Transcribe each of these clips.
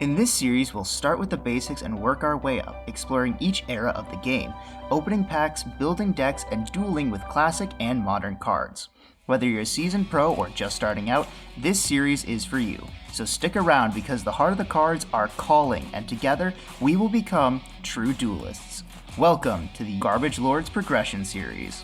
In this series, we'll start with the basics and work our way up, exploring each era of the game, opening packs, building decks, and dueling with classic and modern cards. Whether you're a seasoned pro or just starting out, this series is for you. So stick around because the heart of the cards are calling, and together we will become true duelists. Welcome to the Garbage Lords Progression Series.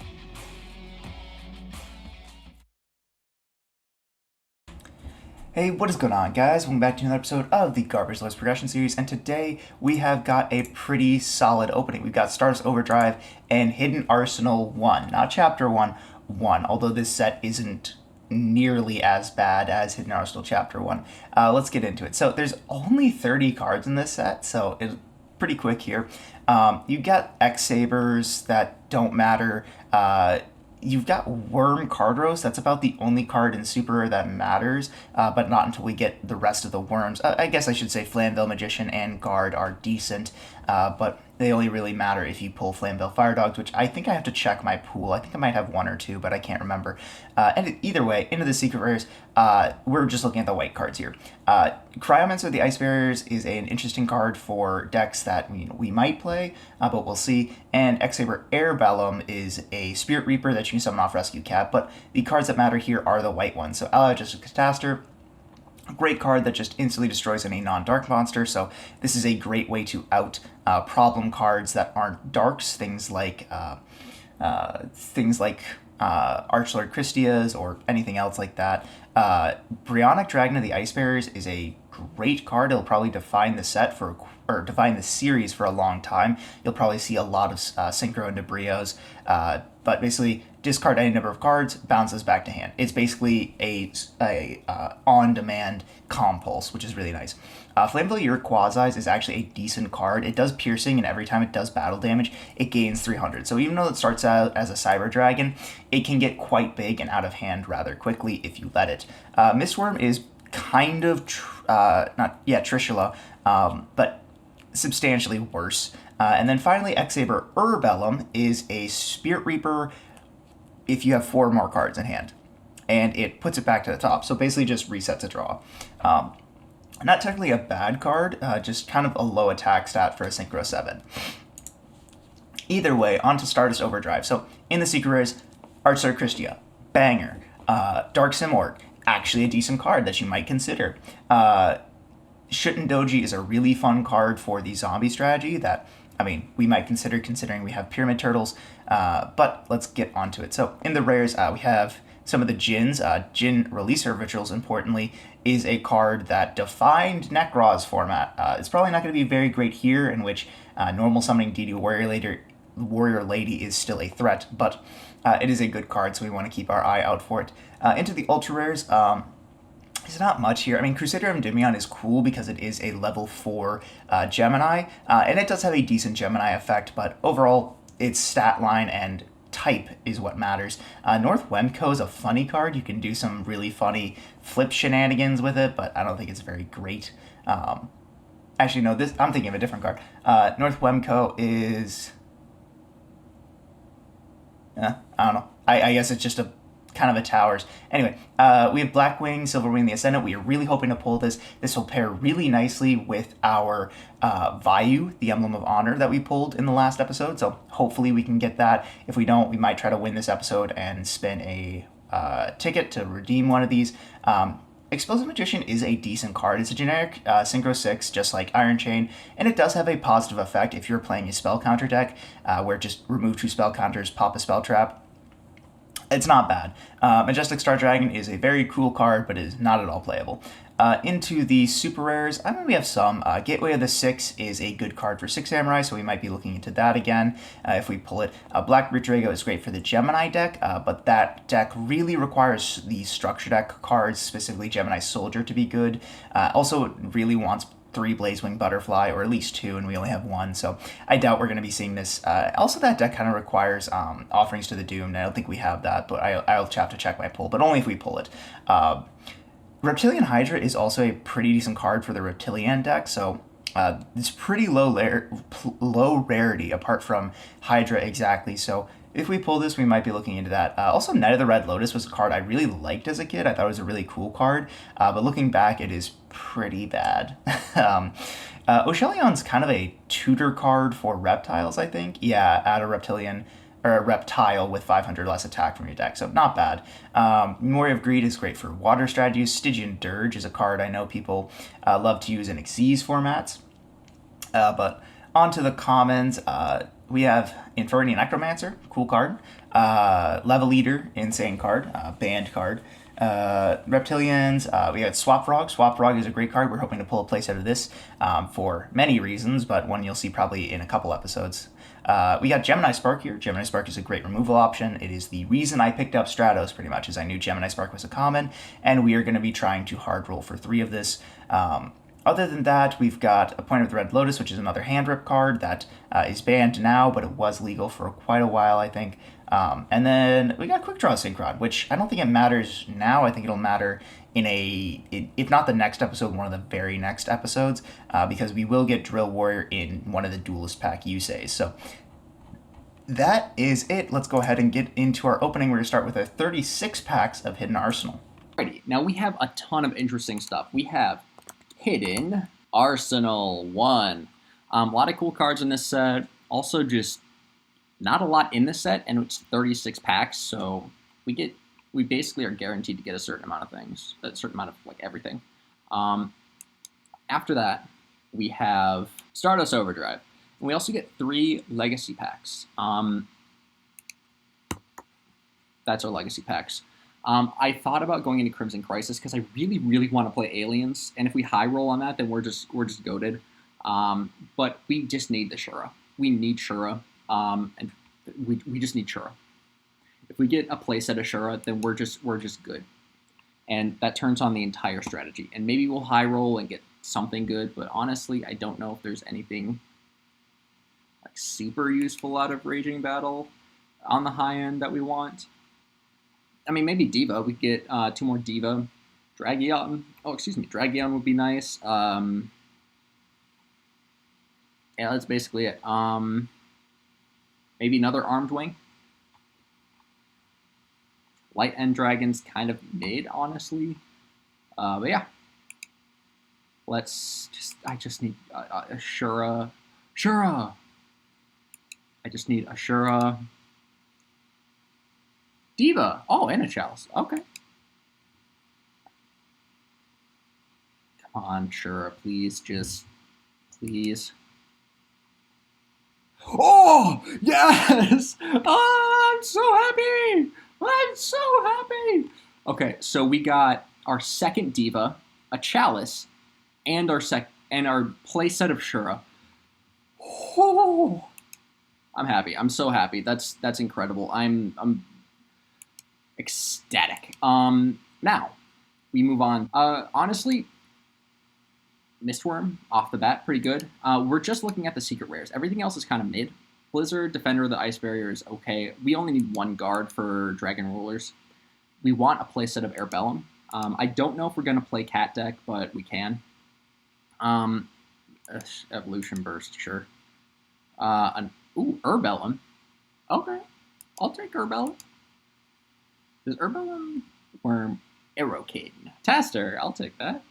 Hey, what is going on, guys? Welcome back to another episode of the Garbage Lords Progression Series, and today we have got a pretty solid opening. We've got Stardust Overdrive and Hidden Arsenal 1, not Chapter 1, although this set isn't nearly as bad as Hidden Arsenal Chapter 1. Let's get into it. So there's only 30 cards in this set, so it's pretty quick here. You've got X-Sabers that don't matter. You've got Worm Cardros. That's about the only card in Super Rare that matters, but not until we get the rest of the Worms. I guess I should say Flamvell Magician and Guard are decent, but they only really matter if you pull Flamvell Fire Dogs, which I think I have to check my pool. I think I might have one or two, but I can't remember. And either way, into the Secret Rares, we're just looking at the white cards here. Cryomancer the Ice Barriers is an interesting card for decks that we might play, but we'll see. And X-Saber Airbellum is a Spirit Reaper that you can summon off Rescue Cat, but the cards that matter here are the white ones. So Ally Justice Catastor, a great card that just instantly destroys any non-dark monster, so this is a great way to out problem cards that aren't darks, things like Archlord Christias or anything else like that. Bryonic Dragon of the Ice Bearers is a great card. It'll probably define the set or define the series for a long time. You'll probably see a lot of Synchro and Debrios, but basically discard any number of cards, bounces back to hand. It's basically a on-demand compulse, which is really nice. Flamvell Urquazis is actually a decent card. It does piercing, and every time it does battle damage, it gains 300. So even though it starts out as a Cyber Dragon, it can get quite big and out of hand rather quickly if you let it. Mistworm is kind of Trishula, but substantially worse. And then finally, X-Saber Urbellum is a Spirit Reaper if you have 4 more cards in hand, and it puts it back to the top. So basically just resets a draw. Not technically a bad card, just kind of a low attack stat for a Synchro 7. Either way, on to Stardust Overdrive. So in the Secret Rares, Archlord Christia, banger. Dark Sim Orc, actually a decent card that you might consider. Shuten Doji is a really fun card for the zombie strategy that, we might consider considering we have Pyramid Turtles, but let's get onto it. So in the rares, we have some of the Djinns. Djinn Releaser Rituals, importantly, is a card that defined Nekroz format. It's probably not going to be very great here, in which normal summoning DD Warrior Lady is still a threat, but it is a good card, so we want to keep our eye out for it. Into the Ultra Rares, there's not much here. Crusader Endymion is cool because it is a level 4 Gemini, and it does have a decent Gemini effect, but overall, its stat line and type is what matters. North Wemco is a funny card. You can do some really funny flip shenanigans with it, but I don't think it's very great. Actually, no, I'm thinking of a different card. North Wemco is... I don't know. I guess it's just a kind of a towers. Anyway, we have Blackwing, Silverwing the Ascendant. We are really hoping to pull this. This will pair really nicely with our Vayu, the Emblem of Honor that we pulled in the last episode, so hopefully we can get that. If we don't, we might try to win this episode and spin a ticket to redeem one of these. Explosive Magician is a decent card. It's a generic Synchro 6, just like Iron Chain, and it does have a positive effect if you're playing a spell counter deck, where just remove 2 spell counters, pop a spell trap. It's not bad. Majestic Star Dragon is a very cool card, but is not at all playable. Into the Super Rares, we have some. Gateway of the Six is a good card for 6 Samurai, so we might be looking into that again if we pull it. Black Root Drago is great for the Gemini deck, but that deck really requires the structure deck cards, specifically Gemini Soldier, to be good. Also, it really wants 3 Blazewing Butterfly, or at least 2, and we only have 1, so I doubt we're going to be seeing this. Also, that deck kind of requires Offerings to the Doomed. I don't think we have that, but I'll have to check my pull, but only if we pull it. Reptilian Hydra is also a pretty decent card for the Reptilian deck, so it's pretty low rarity, apart from Hydra exactly, so if we pull this, we might be looking into that. Also, Knight of the Red Lotus was a card I really liked as a kid. I thought it was a really cool card, but looking back, it is pretty bad. Oshellion's kind of a tutor card for reptiles, I think. Yeah, add a reptilian or a reptile with 500 less attack from your deck, so not bad. Memory of Greed is great for water strategies. Stygian Dirge is a card I know people love to use in Xyz formats. But on to the commons. We have Inferni Necromancer, cool card. Level Eater, insane card. Banned card. Reptilians, we had Swap Frog. Swap Frog is a great card. We're hoping to pull a place out of this for many reasons, but one you'll see probably in a couple episodes. We got Gemini Spark here. Gemini Spark is a great removal option. It is the reason I picked up Stratos pretty much, as I knew Gemini Spark was a common, and we are going to be trying to hard roll for 3 of this. Other than that, we've got a Point of the Red Lotus, which is another hand rip card that is banned now, but it was legal for quite a while, I think. And then we got Quick Draw Synchron, which I don't think it matters now. I think it'll matter in if not the next episode, one of the very next episodes, because we will get Drill Warrior in one of the Duelist Pack Usays. So that is it. Let's go ahead and get into our opening. We're going to start with our 36 packs of Hidden Arsenal. Alrighty, now we have a ton of interesting stuff. We have Hidden Arsenal 1. A lot of cool cards in this set. Also just not a lot in this set, and it's 36 packs, so we basically are guaranteed to get a certain amount of things, a certain amount of like everything. After that, we have Stardust Overdrive, and we also get 3 Legacy packs. That's our Legacy packs. I thought about going into Crimson Crisis because I really, really want to play Aliens, and if we high roll on that, then we're just goated. But we just need the Shura. We need Shura. And we just need Shura. If we get a playset of Shura, then we're just good, and that turns on the entire strategy. And maybe we'll high roll and get something good, but honestly, I don't know if there's anything like super useful out of Raging Battle on the high end that we want. I mean, maybe Diva. We get 2 more Diva. Dragion. Oh, excuse me. Dragion would be nice. Yeah, that's basically it. Maybe another Armed Wing. Light End Dragon's kind of mid, honestly. But yeah. I just need a Shura. Shura! I just need a Shura. Diva! Oh, and a Chalice. Okay. Come on, Shura, please. Please. Oh, yes! Oh, I'm so happy! I'm so happy! Okay, so we got our second Diva, a Chalice, and our playset of Shura. Oh, I'm happy. I'm so happy. That's incredible. I'm ecstatic. Now we move on. Honestly, Mistworm off the bat, pretty good. We're just looking at the secret rares. Everything else is kind of mid. Blizzard, Defender of the Ice Barrier is okay. We only need 1 guard for Dragon Rulers. We want a playset of Airbellum. I don't know if we're going to play Cat deck, but we can. Evolution Burst, sure. Urbellum. Okay, I'll take Urbellum. Does Urbellum or Aerokid? Taster, I'll take that.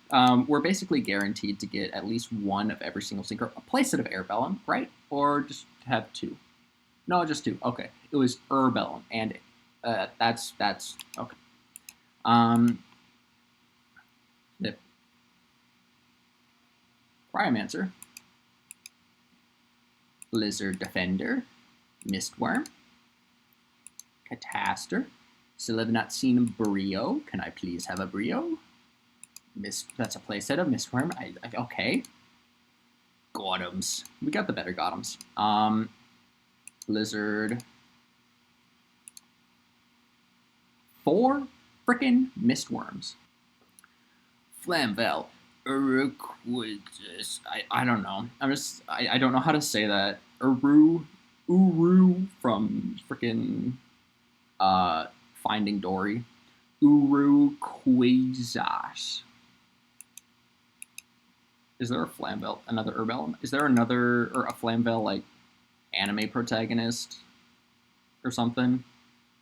We're basically guaranteed to get at least 1 of every single synchro. A playset of Airbellum, right? Or just have 2? No, just 2. Okay. It was Urbellum, and that's okay. Yep. Cryomancer. Blizzard Defender. Mistworm. Cataster. Still have not seen a Brio. Can I please have a Brio? That's a playset of Mistworm. Okay. Gotems. We got the better Gotems. Blizzard. 4 frickin' Mistworms. Flamvel. Uruquidus. I don't know. I don't know how to say that. Uru from frickin' Finding Dory. Uruquizas. Is there a Flamvel? Another Urbellum? Is there a Flamvel, like, anime protagonist? or something?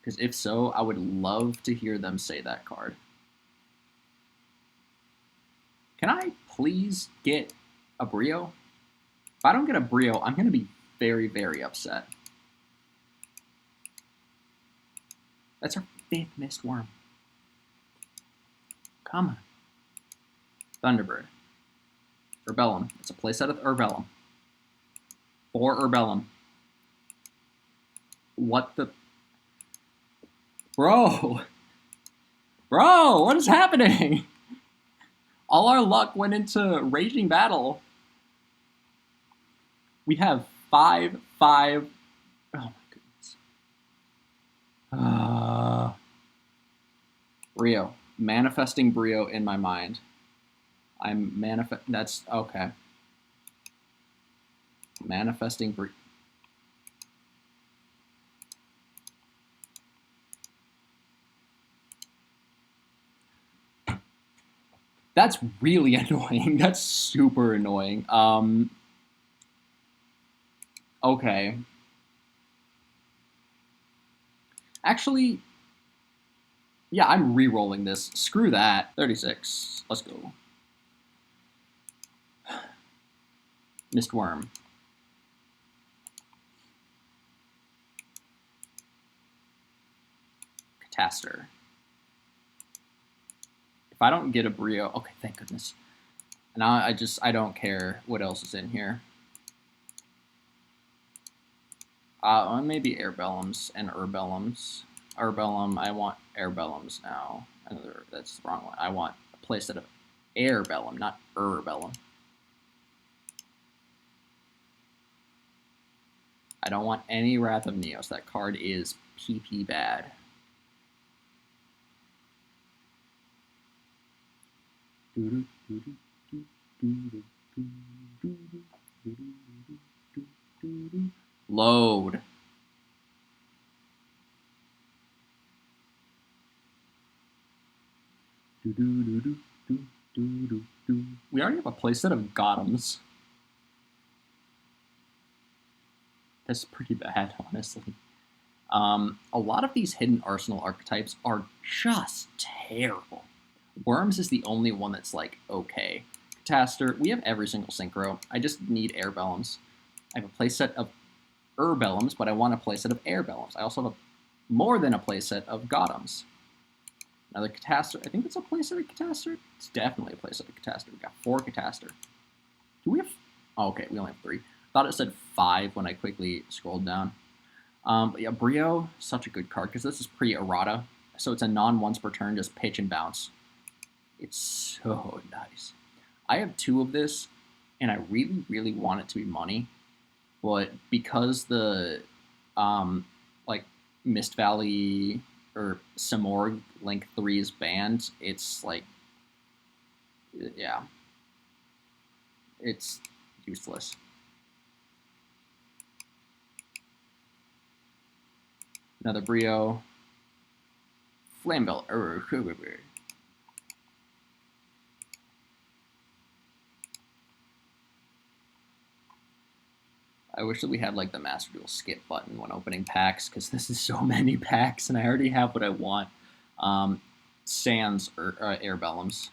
Because if so, I would love to hear them say that card. Can I please get a Brio? If I don't get a Brio, I'm going to be very, very upset. That's our 5th missed worm. Come on. Thunderbird. Urbellum. It's a playset of Urbellum. 4 Urbellum. What the... Bro! Bro, what is happening? All our luck went into Raging Battle. We have 5, 5... Oh my goodness. Brio. Manifesting Brio in my mind. That's... Okay. Manifesting Brio. That's really annoying. That's super annoying. Okay. Actually, yeah, I'm re-rolling this. Screw that. 36. Let's go. Mist Worm. Cataster. If I don't get a Brio... Okay, thank goodness. Now I don't care what else is in here. Maybe Airbellums and Urbellums. Urbellum, I want Airbellums now. That's the wrong one. I want a playset of Airbellum, not Urbellum. I don't want any Wrath of Neos. That card is PP bad. Load. We already have a playset of Gothams. That's pretty bad, honestly. A lot of these hidden arsenal archetypes are just terrible. Worms is the only one that's like, okay. Cataster, we have every single synchro. I just need Airbellums. I have a playset of Urbellums, but I want a playset of Airbellums. I also have more than a playset of Gothams. Another Cataster. I think it's a playset of Cataster. It's definitely a playset of Cataster. We got 4 Cataster. Do we have... Oh, okay, we only have 3. I thought it said 5 when I quickly scrolled down. But yeah, Brio, such a good card, because this is pre-errata. So it's a non-once per turn, just pitch and bounce. It's so nice. I have 2 of this, and I really, really want it to be money. But because the, like, Mist Valley or Samorg Link 3 is banned, it's like, yeah. It's useless. Another Brio. Flamebell. I wish that we had like the Master Duel skip button when opening packs, because this is so many packs and I already have what I want. Sans or Airbellums.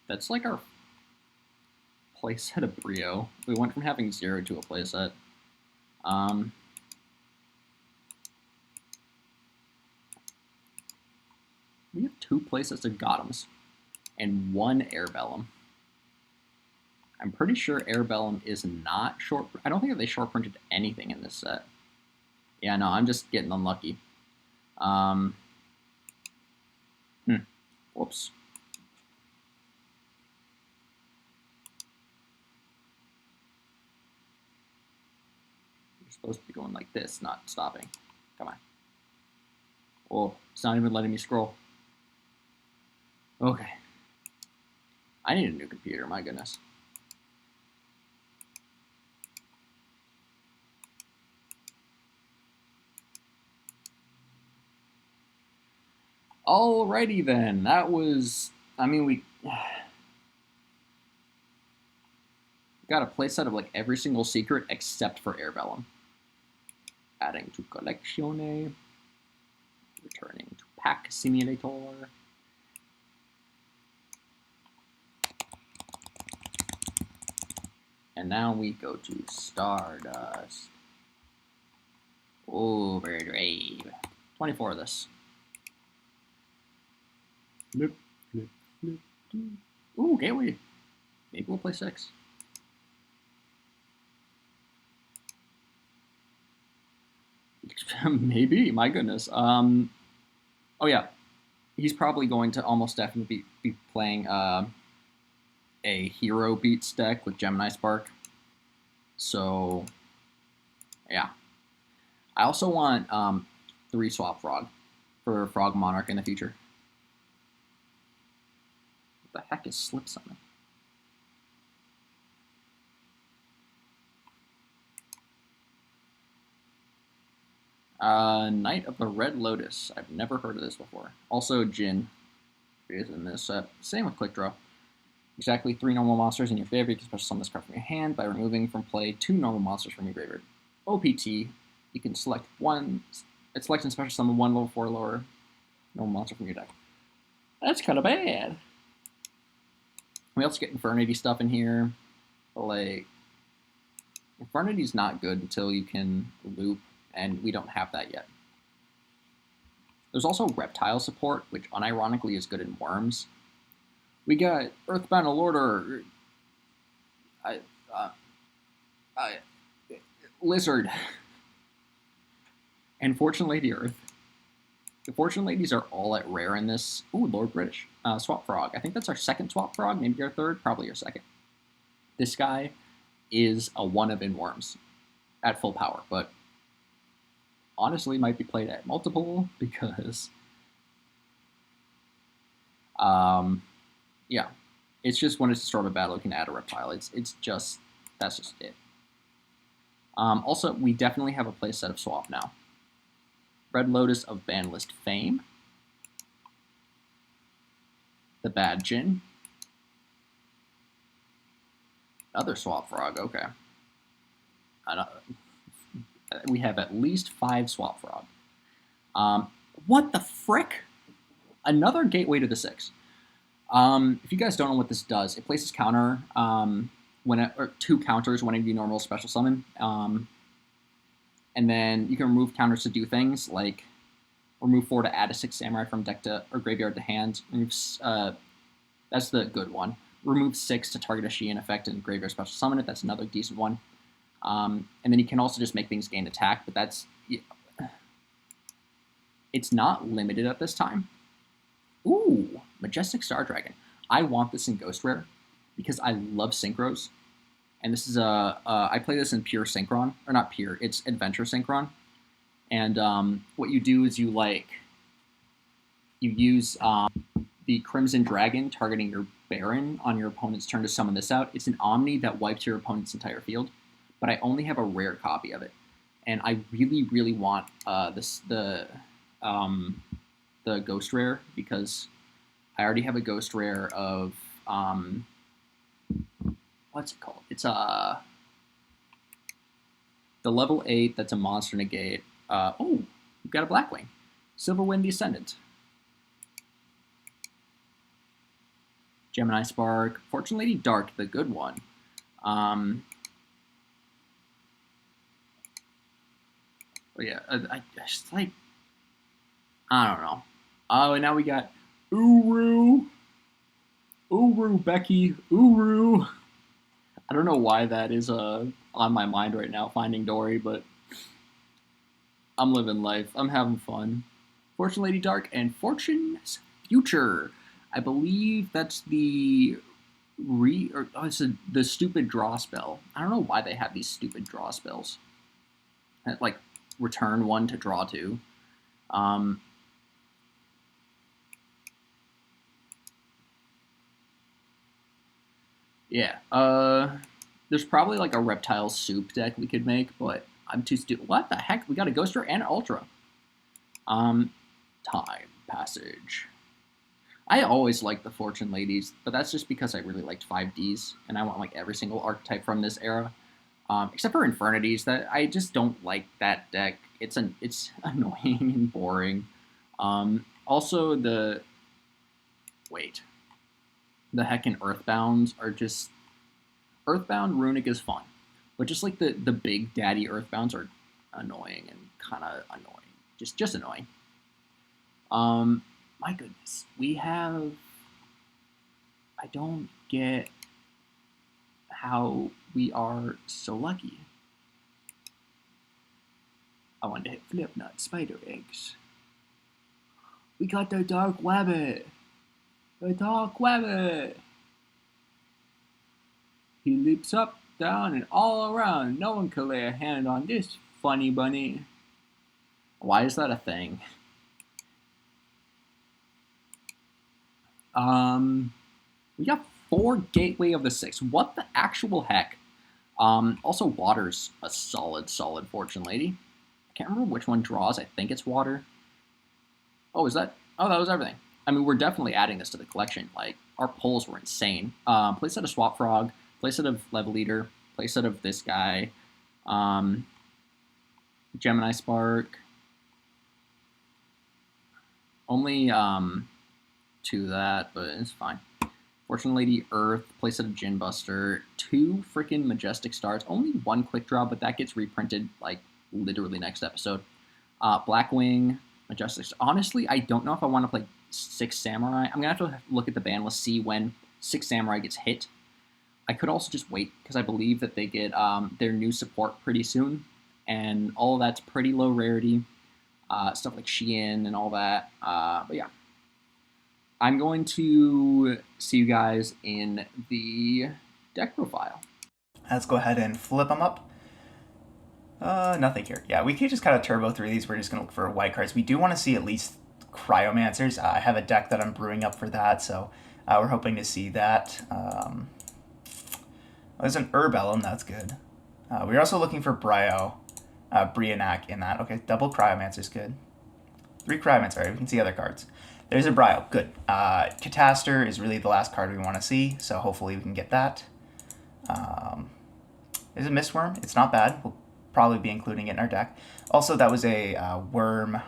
That's like our playset of Brio. We went from having 0 to a playset. We have 2 playsets of Gothams and 1 Airbellum. I'm pretty sure Airbellum is not short. I don't think that they short printed anything in this set. Yeah, no, I'm just getting unlucky. Whoops. You're supposed to be going like this, not stopping. Come on. Oh, it's not even letting me scroll. Okay. I need a new computer, my goodness. Alrighty then, that was, I mean, Got a playset of like every single secret except for Air Vellum. Adding to Collectione. Returning to Pack Simulator. And now we go to Stardust. Overdrive. 24 of this. Flip, flip, flip. Ooh, gateway. Maybe we'll play 6. Maybe, my goodness. Oh yeah, he's probably going to almost definitely be playing a hero beats deck with Gemini Spark. So yeah, I also want 3 swap Frog for Frog Monarch in the future. What the heck is Slip Summon? Knight of the Red Lotus. I've never heard of this before. Also, Jin is in this set. Same with Click Draw. Exactly 3 normal monsters in your favor. You can special summon this card from your hand by removing from play 2 normal monsters from your graveyard. OPT, you can select one. Select and special summon 1 level 4 lower normal monster from your deck. That's kind of bad. We also get Infernity stuff in here. Like, Infernity's not good until you can loop, and we don't have that yet. There's also Reptile support, which unironically is good in Worms. We got Earthbound Lorder, Lizard, and Fortune Lady Earth. The Fortune Ladies are all at rare in this. Ooh, Lord British. Swap Frog. I think that's our second Swap Frog, maybe our third, probably our second. This guy is a one of in Worms at full power, but honestly might be played at multiple because yeah, it's just when it's the start of a battle, you can add a reptile. It's just, that's just it. Also, we definitely have a play set of swap now. Red Lotus of Banlist Fame. The Bad Djinn. Another Swap Frog, okay. We have at least 5 Swap Frog. What the frick? Another Gateway to the 6. If you guys don't know what this does, it places counter or 2 counters whenever you normal special summon. And then you can remove counters to do things like remove 4 to add a 6 samurai from deck to or graveyard to hand. That's the good one. Remove 6 to target a Shein effect and graveyard special summon it. That's another decent one. And then you can also just make things gain attack, but that's it's not limited at this time. Ooh, Majestic Star Dragon. I want this in Ghost Rare because I love synchros. And this is I play this in pure Synchron, or not pure, it's Adventure Synchron. And what you do is you use the Crimson Dragon targeting your Baron on your opponent's turn to summon this out. It's an Omni that wipes your opponent's entire field, but I only have a rare copy of it. And I really, really want the Ghost Rare because I already have a Ghost Rare of what's it called? It's the level 8 that's a monster negate. Oh, you've got a Blackwing. Silverwind Descendant. Gemini Spark. Fortune Lady Dark, the good one. But yeah, I just like, I don't know. Oh, and now we got Uru. Becky. Uru. I don't know why that is on my mind right now, Finding Dory, but I'm living life. I'm having fun. Fortune Lady Dark and Fortune's Future. I believe that's the the stupid draw spell. I don't know why they have these stupid draw spells. Like return 1 to draw 2. Yeah. There's probably like a reptile soup deck we could make, but I'm too stupid. What the heck? We got a Ghoster and an Ultra. Time Passage. I always liked the Fortune Ladies, but that's just because I really liked 5Ds, and I want like every single archetype from this era. Except for Infernities, that I just don't like that deck. It's annoying and boring. Also, wait, the heckin' Earthbounds are just Earthbound Runic is fun, but just like the big daddy Earthbounds are annoying and kind of annoying, just annoying. My goodness, we have. I don't get how we are so lucky. I want to hit Flipnut Spider Eggs. We got the Dark Rabbit. The Dark Rabbit. He leaps up, down, and all around. No one can lay a hand on this funny bunny. Why is that a thing? We got 4 Gateway of the 6. What the actual heck? Also, Water's a solid Fortune Lady. I can't remember which one draws. I think it's Water. Oh, is that? Oh, that was everything. I mean, we're definitely adding this to the collection. Like, our pulls were insane. Playset of Swap Frog, playset of Level Leader, playset of this guy, Gemini Spark. Only 2 that, but it's fine. Fortune Lady Earth, playset of Gin Buster, 2 freaking Majestic Stars, only 1 Quick Draw, but that gets reprinted like literally next episode. Blackwing, Majestic. Honestly, I don't know if I want to play 6 Samurai. I'm gonna have to look at the ban list, see when 6 Samurai gets hit. I could also just wait because I believe that they get their new support pretty soon, and all of that's pretty low rarity. Stuff like Shein and all that. But yeah, I'm going to see you guys in the deck profile. Let's go ahead and flip them up. Nothing here. Yeah, we could just kind of turbo through these. We're just going to look for white cards. We do want to see at least Cryomancers. I have a deck that I'm brewing up for that, so we're hoping to see that. There's an Urbellum, that's good. We're also looking for Brionac in that. Okay, double Cryomancer's good. 3 Cryomancers, alright, we can see other cards. There's a Brio, good. Cataster is really the last card we want to see, so hopefully we can get that. There's a Mistworm, it's not bad. We'll probably be including it in our deck. Also, that was a Worm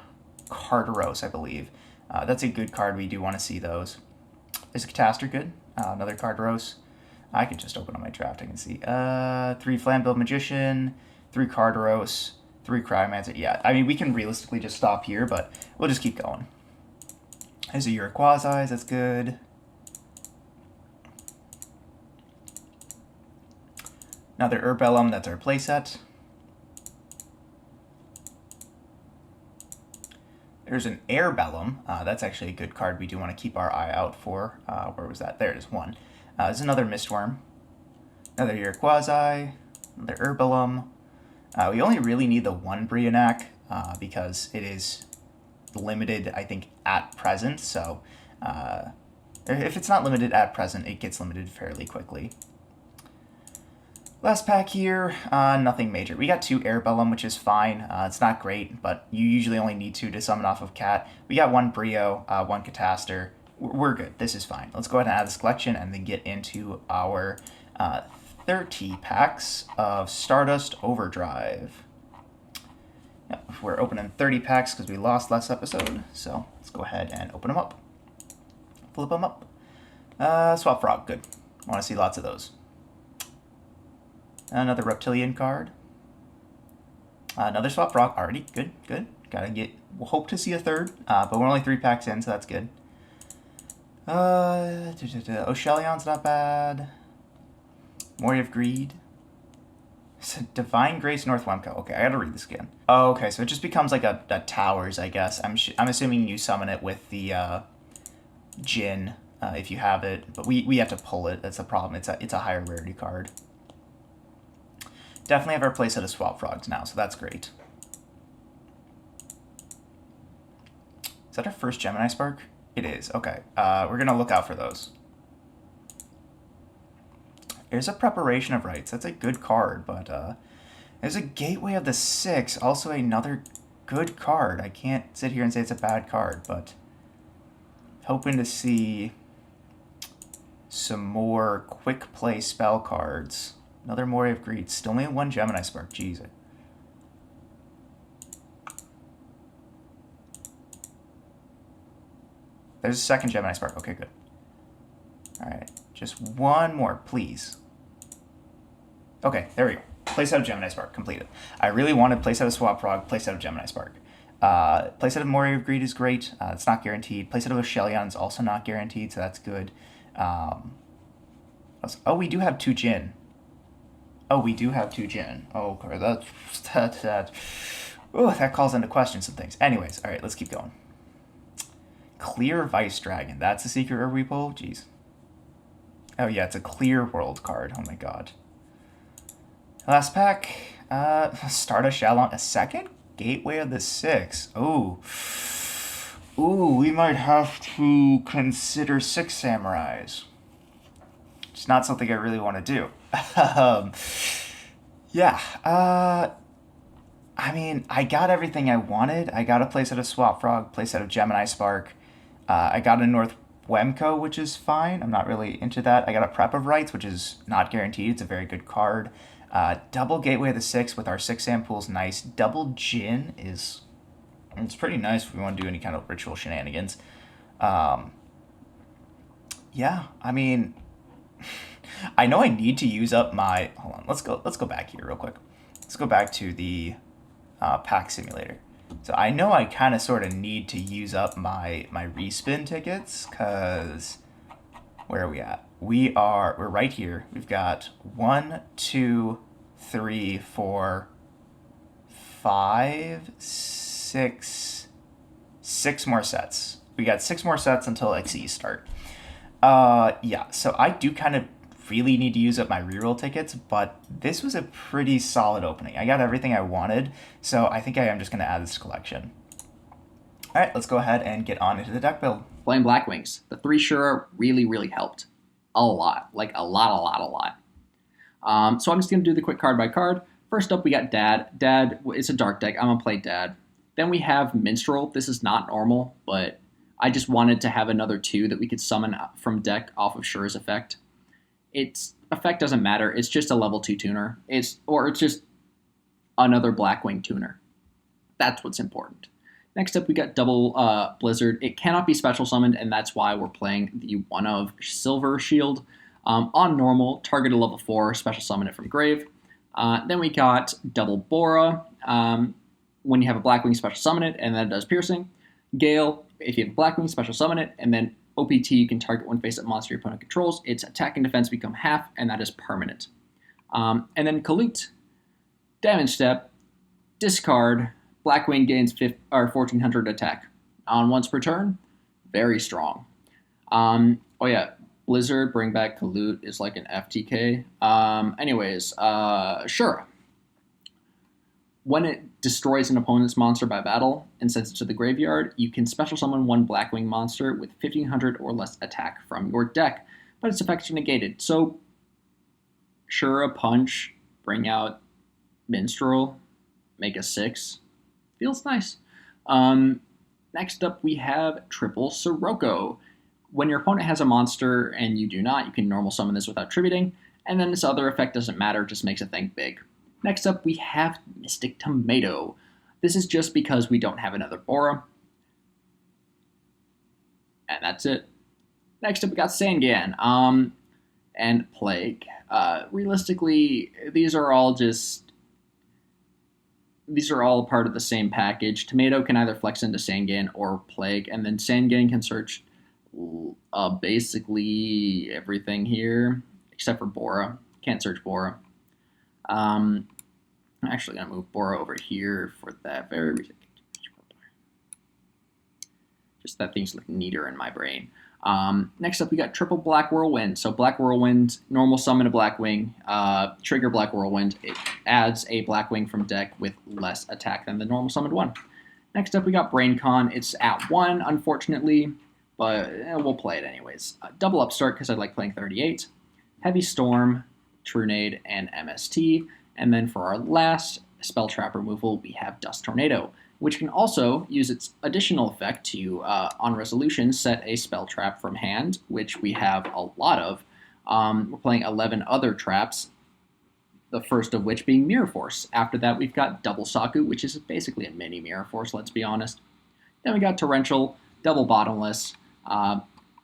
Carteros, I believe. That's a good card, we do want to see those. There's a Cataster, good. Another Carteros. I can just open up my draft, I can see. 3 Flambill Magician, 3 Carteros, 3 Cryomancer. Yeah, I mean, we can realistically just stop here, but we'll just keep going. There's a Uriquazis, that's good. Another Urbellum, that's our playset. There's an Airbellum. That's actually a good card we do want to keep our eye out for. Where was that? There it is, 1. There's another Mistworm. Another Uriquazi. Another Urbellum. We only really need the 1 Brionac because it is limited, I think, at present. So if it's not limited at present, it gets limited fairly quickly. Last pack here, nothing major. We got 2 Airbellum, which is fine. It's not great, but you usually only need 2 to summon off of Cat. We got 1 Brio, 1 Cataster. We're good. This is fine. Let's go ahead and add this collection and then get into our 30 packs of Stardust Overdrive. Yep, we're opening 30 packs because we lost last episode, so let's go ahead and open them up. Flip them up. Swap Frog, good. I want to see lots of those. Another Reptilian card. Another Swap Frog, already, good, good. We'll hope to see a third, but we're only 3 packs in, so that's good. Oshelion's not bad. Warrior of Greed. Divine Grace North Wemco. Okay, I gotta read this again. Oh, okay, so it just becomes like a Towers, I guess. I'm assuming you summon it with the Jin if you have it, but we have to pull it. That's the problem. It's a higher rarity card. Definitely have our playset of Swap Frogs now, so that's great. Is that our first Gemini Spark? It is. Okay, we're gonna look out for those. There's a Preparation of Rites. That's a good card, but there's a Gateway of the 6. Also another good card. I can't sit here and say it's a bad card, but Hoping to see some more quick play spell cards. Another Moray of Greed. Still only one Gemini Spark. Jeez. There's a second Gemini Spark. Okay, good. Alright. Just one more, please. Okay, there we go. Place out of Gemini Spark. Completed. I really wanted place out of Swap Frog, place out of Gemini Spark. Place out of Moray of Greed is great. It's not guaranteed. Place out of Oshelion is also not guaranteed, so that's good. Oh, we do have 2 Jin. Oh, that calls into question some things. Anyways, all right, let's keep going. Clear Vice Dragon. That's a secret herb we pull? Jeez. Oh, yeah, it's a Clear World card. Oh, my God. Last pack. Start a Shalon. A second? Gateway of the Six. Ooh. Ooh, we might have to consider 6 Samurais. It's not something I really want to do. Yeah. I mean, I got everything I wanted. I got a place out of Swap Frog, place out of Gemini Spark. I got a North Wemco, which is fine. I'm not really into that. I got a Prep of Rights, which is not guaranteed. It's a very good card. Double Gateway of the Six with our 6 Sam pool's nice. Double Jin is... It's pretty nice if we want to do any kind of ritual shenanigans. Yeah, I mean... I know I need to use up my... Hold on, let's go back here real quick. Let's go back to the pack simulator. So I know I kind of sort of need to use up my respin tickets, because where are we at? We're right here. We've got 1, 2, 3, 4, 5, 6 more sets. We got 6 more sets until XE start. Yeah, so I do kind of really need to use up my reroll tickets, but this was a pretty solid opening. I got everything I wanted, so I think I am just going to add this collection. All right, let's go ahead and get on into the deck build. Playing Blackwings. The 3 Shura really helped. A lot. Like a lot. So I'm just going to do the quick card by card. First up, we got Dad. Dad is a dark deck. I'm going to play Dad. Then we have Minstrel. This is not normal, but I just wanted to have another 2 that we could summon from deck off of Shura's effect. Its effect doesn't matter. It's just a level 2 tuner. It's just another Blackwing tuner. That's what's important. Next up, we got double Blizzard. It cannot be special summoned, and that's why we're playing the 1 of Silver Shield. On normal, target a level 4, special summon it from grave. Then we got double Bora. When you have a Blackwing, special summon it, and then it does piercing. Gale, if you have a Blackwing, special summon it, and then OPT, you can target one face-up monster your opponent controls. Its attack and defense become half, and that is permanent. And then Kalut, damage step, discard, Blackwing gains 1400 attack. On once per turn, very strong. Oh yeah, Blizzard, bring back Kalut is like an FTK. Sure. When it destroys an opponent's monster by battle and sends it to the graveyard, you can special summon 1 Blackwing monster with 1500 or less attack from your deck, but its effects are negated. So, sure, a punch, bring out Minstrel, make a 6. Feels nice. Next up, we have Triple Sirocco. When your opponent has a monster and you do not, you can normal summon this without tributing, and then this other effect doesn't matter, just makes a thing big. Next up, we have Mystic Tomato. This is just because we don't have another Bora. And that's it. Next up, we got Sangan and Plague. Realistically, these are all part of the same package. Tomato can either flex into Sangan or Plague, and then Sangan can search basically everything here, except for Bora. Can't search Bora. I'm actually going to move Bora over here for that very reason. Just that things look neater in my brain. Next up, we got Triple Black Whirlwind. So Black Whirlwind, normal summon a Blackwing, trigger Black Whirlwind. It adds a Blackwing from deck with less attack than the normal summoned one. Next up, we got BrainCon. It's at 1, unfortunately, but we'll play it anyways. Double Upstart, because I like playing 38. Heavy Storm, Trunade, and MST. And then for our last spell trap removal, we have Dust Tornado. which can also use its additional effect to, on resolution, set a spell trap from hand, which we have a lot of. We're playing 11 other traps, the first of which being Mirror Force. After that, we've got Double Saku, which is basically a mini Mirror Force, let's be honest. Then we got Torrential, Double Bottomless,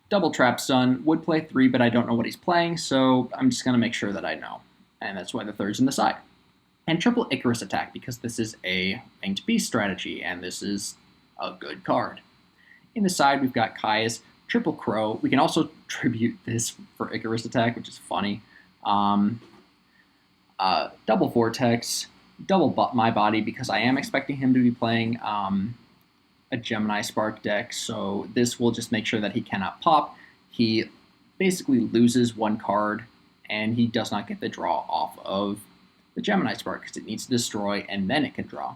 Double Trap Stun. Would play 3, but I don't know what he's playing, so I'm just going to make sure that I know. And that's why the third's in the side. And Triple Icarus Attack, because this is a Winged Beast strategy, and this is a good card. In the side, we've got Kai's Triple Crow. We can also tribute this for Icarus Attack, which is funny. Double Vortex, double My Body, because I am expecting him to be playing a Gemini Spark deck, so this will just make sure that he cannot pop. He basically loses one card, and he does not get the draw off of the Gemini Spark, because it needs to destroy, and then it can draw.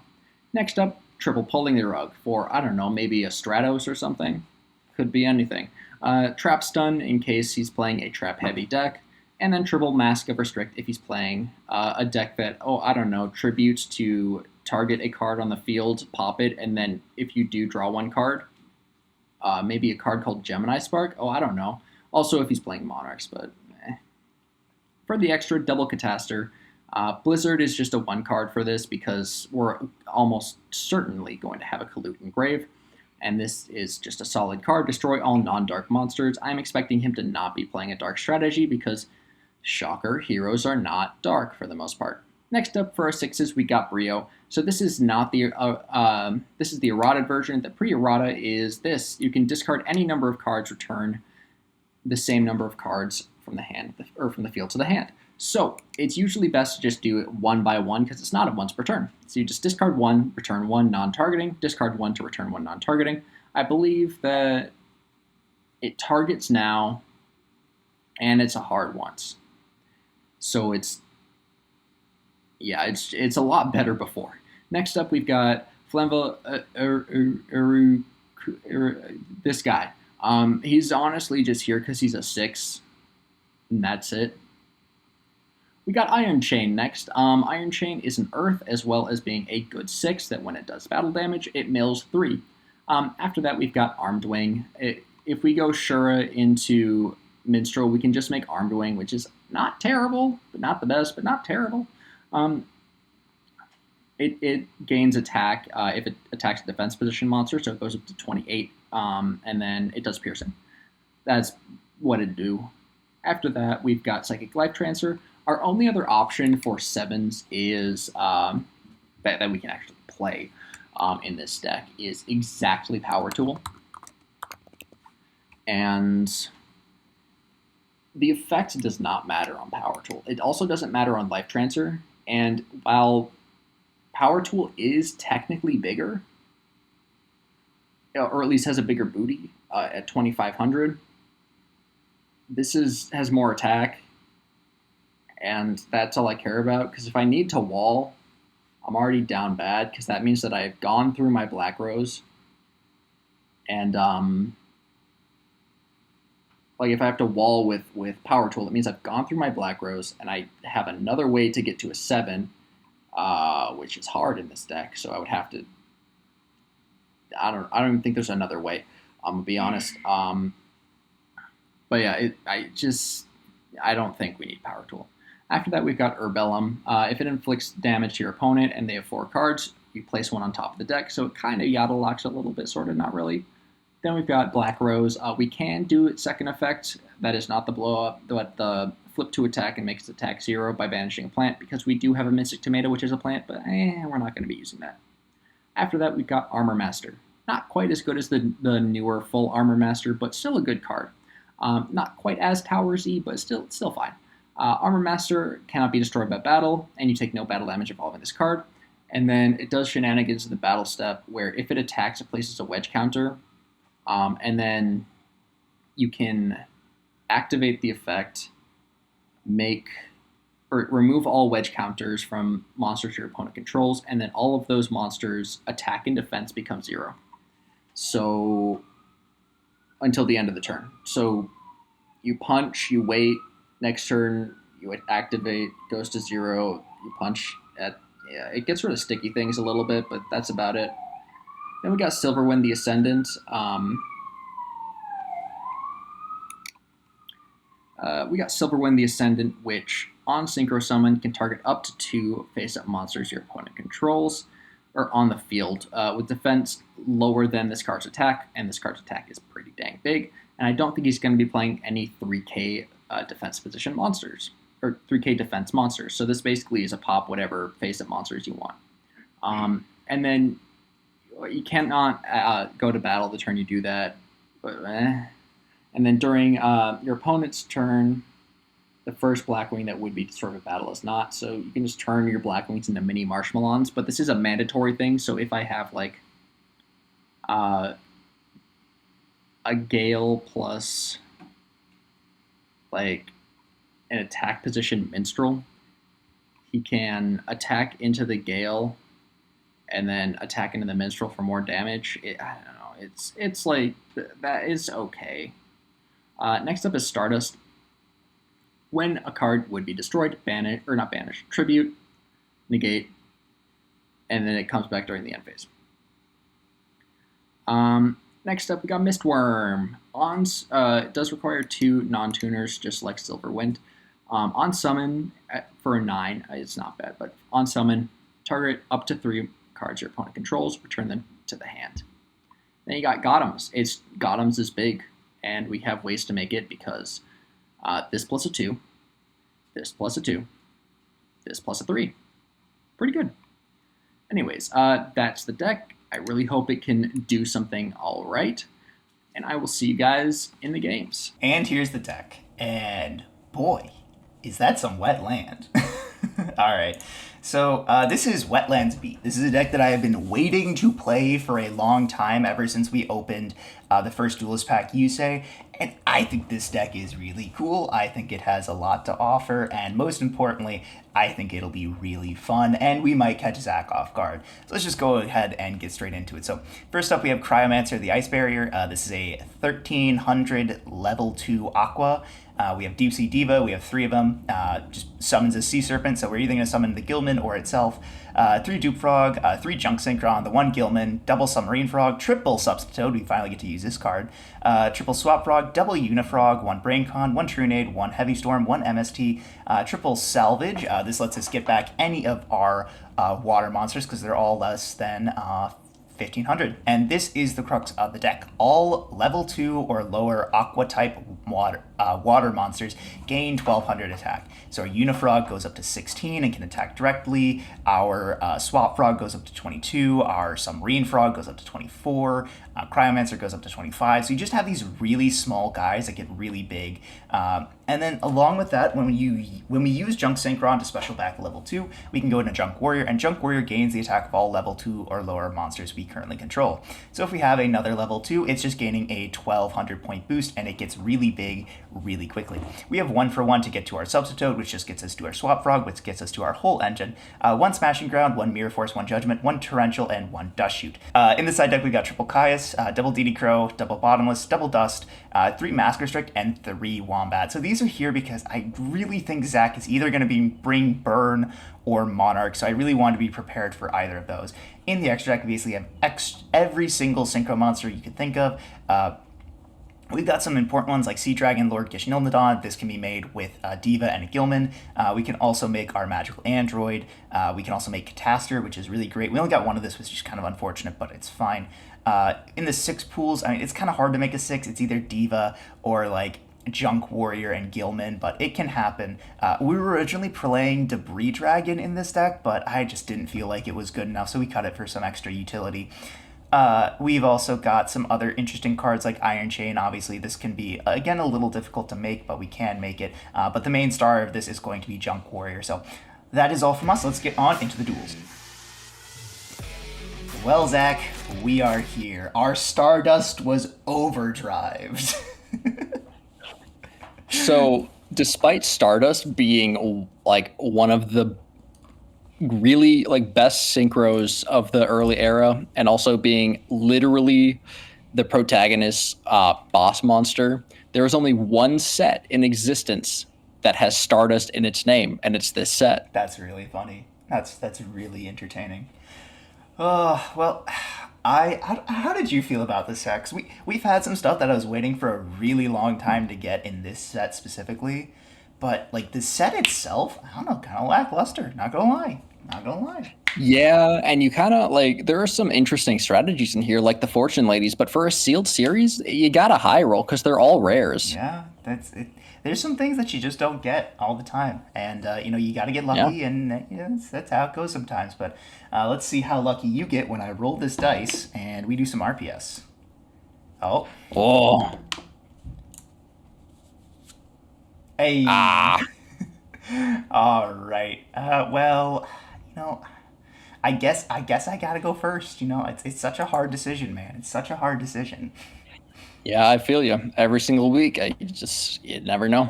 Next up, triple Pulling the Rug for, I don't know, maybe a Stratos or something. Could be anything. Trap Stun in case he's playing a trap-heavy deck, and then triple Mask of Restrict if he's playing a deck that, I don't know, tributes to target a card on the field, pop it, and then if you do draw one card, maybe a card called Gemini Spark, I don't know. Also if he's playing Monarchs, but For the extra, double Catastor. Blizzard is just a one card for this because we're almost certainly going to have a Kalut Grave, and this is just a solid card. Destroy all non-dark monsters. I'm expecting him to not be playing a dark strategy because, shocker, heroes are not dark for the most part. Next up for our sixes, we got Brio. So this is not the this is the errata version. The pre-errata is this: you can discard any number of cards, return the same number of cards from the hand or from the field to the hand. So it's usually best to just do it one by one because it's not a once per turn. So you just discard one, return one non-targeting, discard one to return one non-targeting. I believe that it targets now, and it's a hard once. So it's a lot better before. Next up, we've got Flamva this guy. He's honestly just here because he's a 6, and that's it. We got Iron Chain next. Iron Chain is an Earth as well as being a good 6 that when it does battle damage, it mills 3. After that, we've got Armed Wing. If we go Shura into Minstrel, we can just make Armed Wing, which is not terrible, but not the best, but not terrible. It gains attack if it attacks a defense position monster, so it goes up to 28, and then it does piercing. That's what it'd do. After that, we've got Psychic Life Transfer. Our only other option for 7s is that we can actually play in this deck is exactly Power Tool. And the effect does not matter on Power Tool. It also doesn't matter on Life Transfer. And while Power Tool is technically bigger, or at least has a bigger booty at 2,500, this has more attack, and that's all I care about, because if I need to wall, I'm already down bad, because that means that I've gone through my Black Rose, and like if I have to wall with Power Tool, it means I've gone through my Black Rose, and I have another way to get to a 7, which is hard in this deck, so I would have to, I don't even think there's another way, I'm gonna be honest. But yeah, I don't think we need Power Tool. After that, we've got Urbellum. If it inflicts damage to your opponent and they have 4 cards, you place one on top of the deck, so it kind of Yada locks a little bit, sort of, not really. Then we've got Black Rose. We can do its second effect, that is not the blow up, but the flip to attack and makes its attack 0 by banishing a plant, because we do have a Mystic Tomato, which is a plant, but we're not going to be using that. After that, we've got Armor Master. Not quite as good as the newer full Armor Master, but still a good card. Not quite as Towers-y, but still fine. Armor Master cannot be destroyed by battle, and you take no battle damage involving this card. And then it does shenanigans in the battle step, where if it attacks, it places a wedge counter, and then you can activate the effect, remove all wedge counters from monsters your opponent controls, and then all of those monsters' attack and defense become 0. So until the end of the turn. So you punch, you wait, next turn you activate, goes to 0, you punch it gets rid of sticky things a little bit, but that's about it. Then we got Silverwind the Ascendant. We got Silverwind the Ascendant, which on Synchro Summon can target up to 2 face-up monsters your opponent controls or on the field with defense lower than this card's attack, and this card's attack is pretty dang big. And I don't think he's going to be playing any 3K defense position monsters or 3K defense monsters. So this basically is a pop whatever face-up monsters you want. And then you cannot go to battle the turn you do that. But, And then during your opponent's turn, the first Blackwing that would be destroyed with battle is not. So you can just turn your Blackwings into mini Marshmallons. But this is a mandatory thing. So if I have like a Gale plus like an attack position Minstrel, he can attack into the Gale and then attack into the Minstrel for more damage. I don't know. It's like that is okay. Next up is Stardust. When a card would be destroyed, banish or not banish, tribute, negate, and then it comes back during the end phase. Next up, we got Mistworm. It does require 2 non-tuners, just like Silverwind. On summon for a 9, it's not bad, but on summon, target up to 3 cards your opponent controls, return them to the hand. Then you got Gotham's. Gotham's is big, and we have ways to make it because this plus a 2, this plus a 2, this plus a 3. Pretty good. Anyways, that's the deck. I really hope it can do something all right, and I will see you guys in the games. And here's the deck. And boy, is that some wet land. All right. So this is Wetlands Beat. This is a deck that I have been waiting to play for a long time, ever since we opened the first Duelist Pack Yusei, and I think this deck is really cool. I think it has a lot to offer, and most importantly, I think it'll be really fun, and we might catch Zach off guard. So let's just go ahead and get straight into it. So first up, we have Cryomancer, the Ice Barrier. This is a 1300 level 2 Aqua. We have Deep Sea Diva. We have 3 of them. Just summons a Sea Serpent, so we're either going to summon the Gilman or itself. 3 Dupe Frog, 3 Junk Synchron, the 1 Gilman, double Submarine Frog, triple Substitute. We finally get to use this card. Triple Swap Frog, double Unifrog, 1 Braincon, 1 Trunade, 1 Heavy Storm, 1 MST, triple Salvage. This lets us get back any of our water monsters because they're all less than 1500. And this is the crux of the deck. All level 2 or lower aqua type water monsters gain 1200 attack. So our Unifrog goes up to 16 and can attack directly. Our Swap Frog goes up to 22. Our Submarine Frog goes up to 24. Cryomancer goes up to 25. So you just have these really small guys that get really big. And then along with that, when we use Junk Synchron to special back level 2, we can go into Junk Warrior, and Junk Warrior gains the attack of all level 2 or lower monsters we currently control. So if we have another level 2, it's just gaining a 1200 point boost, and it gets really big really quickly. We have 1 for 1 to get to our Substitute, which just gets us to our Swap Frog, which gets us to our whole engine. 1 Smashing Ground, 1 Mirror Force, 1 Judgment, 1 Torrential, and 1 Dust Shoot. In the side deck, we've got triple Caius, double DD Crow, double Bottomless, double Dust, 3 Mask Restrict, and 3 Wombat. So these are here because I really think Zach is either going to bring Burn or Monarch, so I really want to be prepared for either of those. In the extra deck, we basically have every single Synchro monster you could think of. We've got some important ones like Sea Dragon, Lord Gishnilnadon. This can be made with a Diva and a Gilman. We can also make our Magical Android. We can also make Catastor, which is really great. We only got 1 of this, which is kind of unfortunate, but it's fine. In the 6 pools, I mean, it's kind of hard to make a 6. It's either Diva or like Junk Warrior and Gilman, but it can happen. We were originally playing Debris Dragon in this deck, but I just didn't feel like it was good enough, so we cut it for some extra utility. We've also got some other interesting cards like Iron Chain. Obviously, this can be, again, a little difficult to make, but we can make it. But the main star of this is going to be Junk Warrior. So that is all from us. Let's get on into the duels. Well, Zach, we are here. Our Stardust was overdrived. So, despite Stardust being like one of the really like best synchros of the early era, and also being literally the protagonist's boss monster, there is only 1 set in existence that has Stardust in its name, and it's this set. That's really funny. That's really entertaining. Oh, well, How did you feel about this set? 'Cause we've had some stuff that I was waiting for a really long time to get in this set specifically, but like the set itself, I don't know, kind of lackluster. Not gonna lie, not gonna lie. Yeah, and you kind of like there are some interesting strategies in here, like the Fortune Ladies. But for a sealed series, you got a high roll because they're all rares. Yeah, that's it. There's some things that you just don't get all the time, and you got to get Yeah. lucky, and that's how it goes sometimes. But let's see how lucky you get when I roll this dice and we do some RPS. Oh, Oh. hey. Ah. All right. Well, you know, I guess I gotta go first. It's such a hard decision, man. It's such a hard decision. Yeah, I feel you. Every single week, you never know.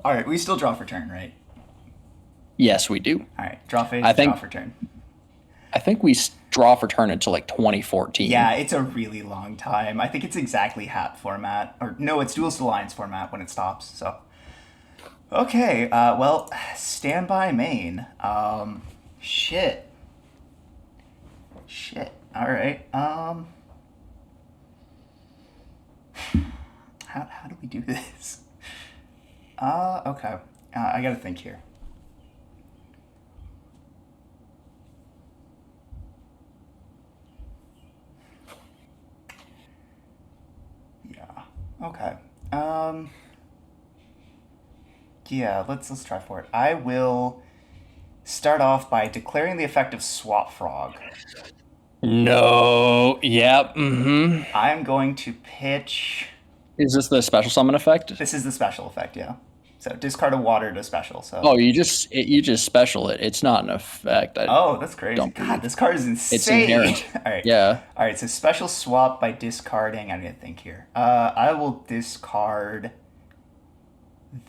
All right, we still draw for turn, right? Yes, we do. All right, draw face, I draw think for turn. I think we draw for turn until like 2014. Yeah, it's a really long time. I think it's exactly HAP format, or no, it's Duels to Lines format when it stops. So, okay, well, standby main. Shit. All right. How do we do this? Okay. I gotta think here. Yeah. Okay. Yeah, let's try for it. I will start off by declaring the effect of Swap Frog. No. Yep. I'm going to pitch. Is this the special summon effect? This is the special effect, yeah. So discard a water to special. So. Oh, you just special it. It's not an effect. I Oh, that's crazy. don't God, believe. this card is insane. It's inherent. All right. Yeah. All right. So special swap by discarding. I'm gonna think here. I will discard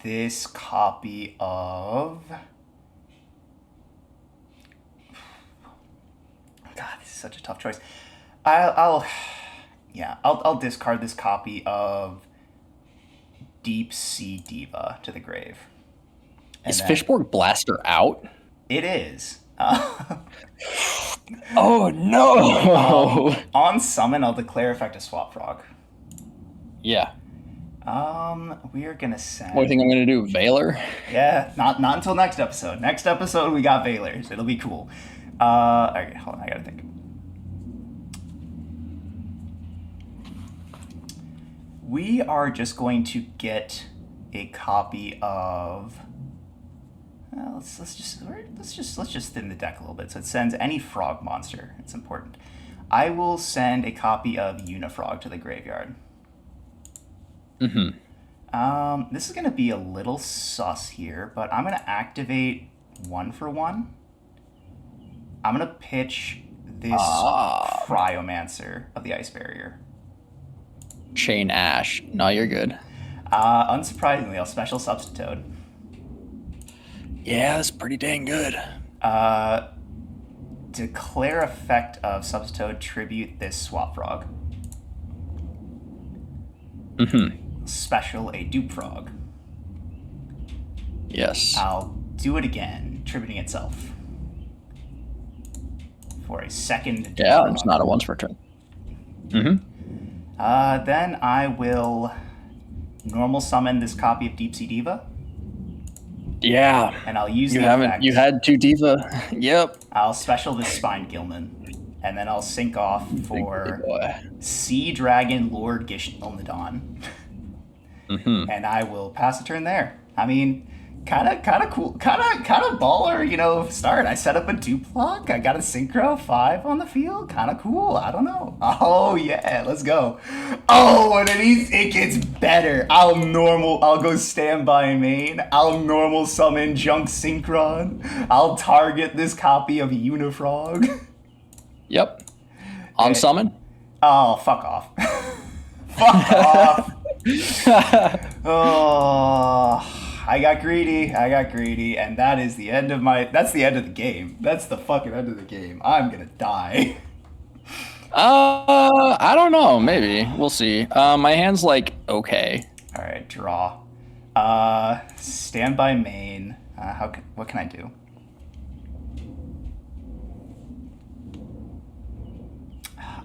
this copy of. God, this is such a tough choice. I'll yeah, I'll discard this copy of Deep Sea Diva to the grave. Is Fishborg Blaster out? It is. Oh no! On summon, I'll declare effect of Swap Frog. Yeah. We are gonna send. What do you think I'm gonna do? Valor? Yeah, not until next episode. Next episode, we got Valors. It'll be cool. Okay, hold on, I gotta think. We are just going to get a copy of. Let's just thin the deck a little bit. So it sends any frog monster. It's important. I will send a copy of Unifrog to the graveyard. This is gonna be a little sus here, but I'm gonna activate 1-for-1. I'm gonna pitch this Cryomancer of the Ice Barrier. Chain Ash. No, you're good. Unsurprisingly, I'll special Substitute. Yeah, that's pretty dang good. Declare effect of Substitute, tribute this Swap Frog. Special a Dupe Frog. Yes. I'll do it again, tributing itself. For a second. Yeah, it's not a once per turn. Then I will normal summon this copy of Deep Sea Diva. Yeah. And I'll use You the haven't. effect. You had two Diva. Yep. I'll special this Spine Gilman. And then I'll sync off for Big boy. Sea Dragon Lord Gishonadon. And I will pass a turn there. I mean, kind of cool, kind of baller, start. I set up a Duplock. I got a Synchro 5 on the field. Kind of cool. I don't know. Oh yeah, let's go. Oh, and it gets better. I'll go standby main. I'll normal summon Junk Synchron. I'll target this copy of Unifrog. Yep. On summon. Oh, fuck off. Fuck off. Oh, I got greedy, and that's the end of the game. That's the fucking end of the game. I'm gonna die. I don't know. Maybe we'll see. My hand's like okay. All right, draw. Standby main. What can I do?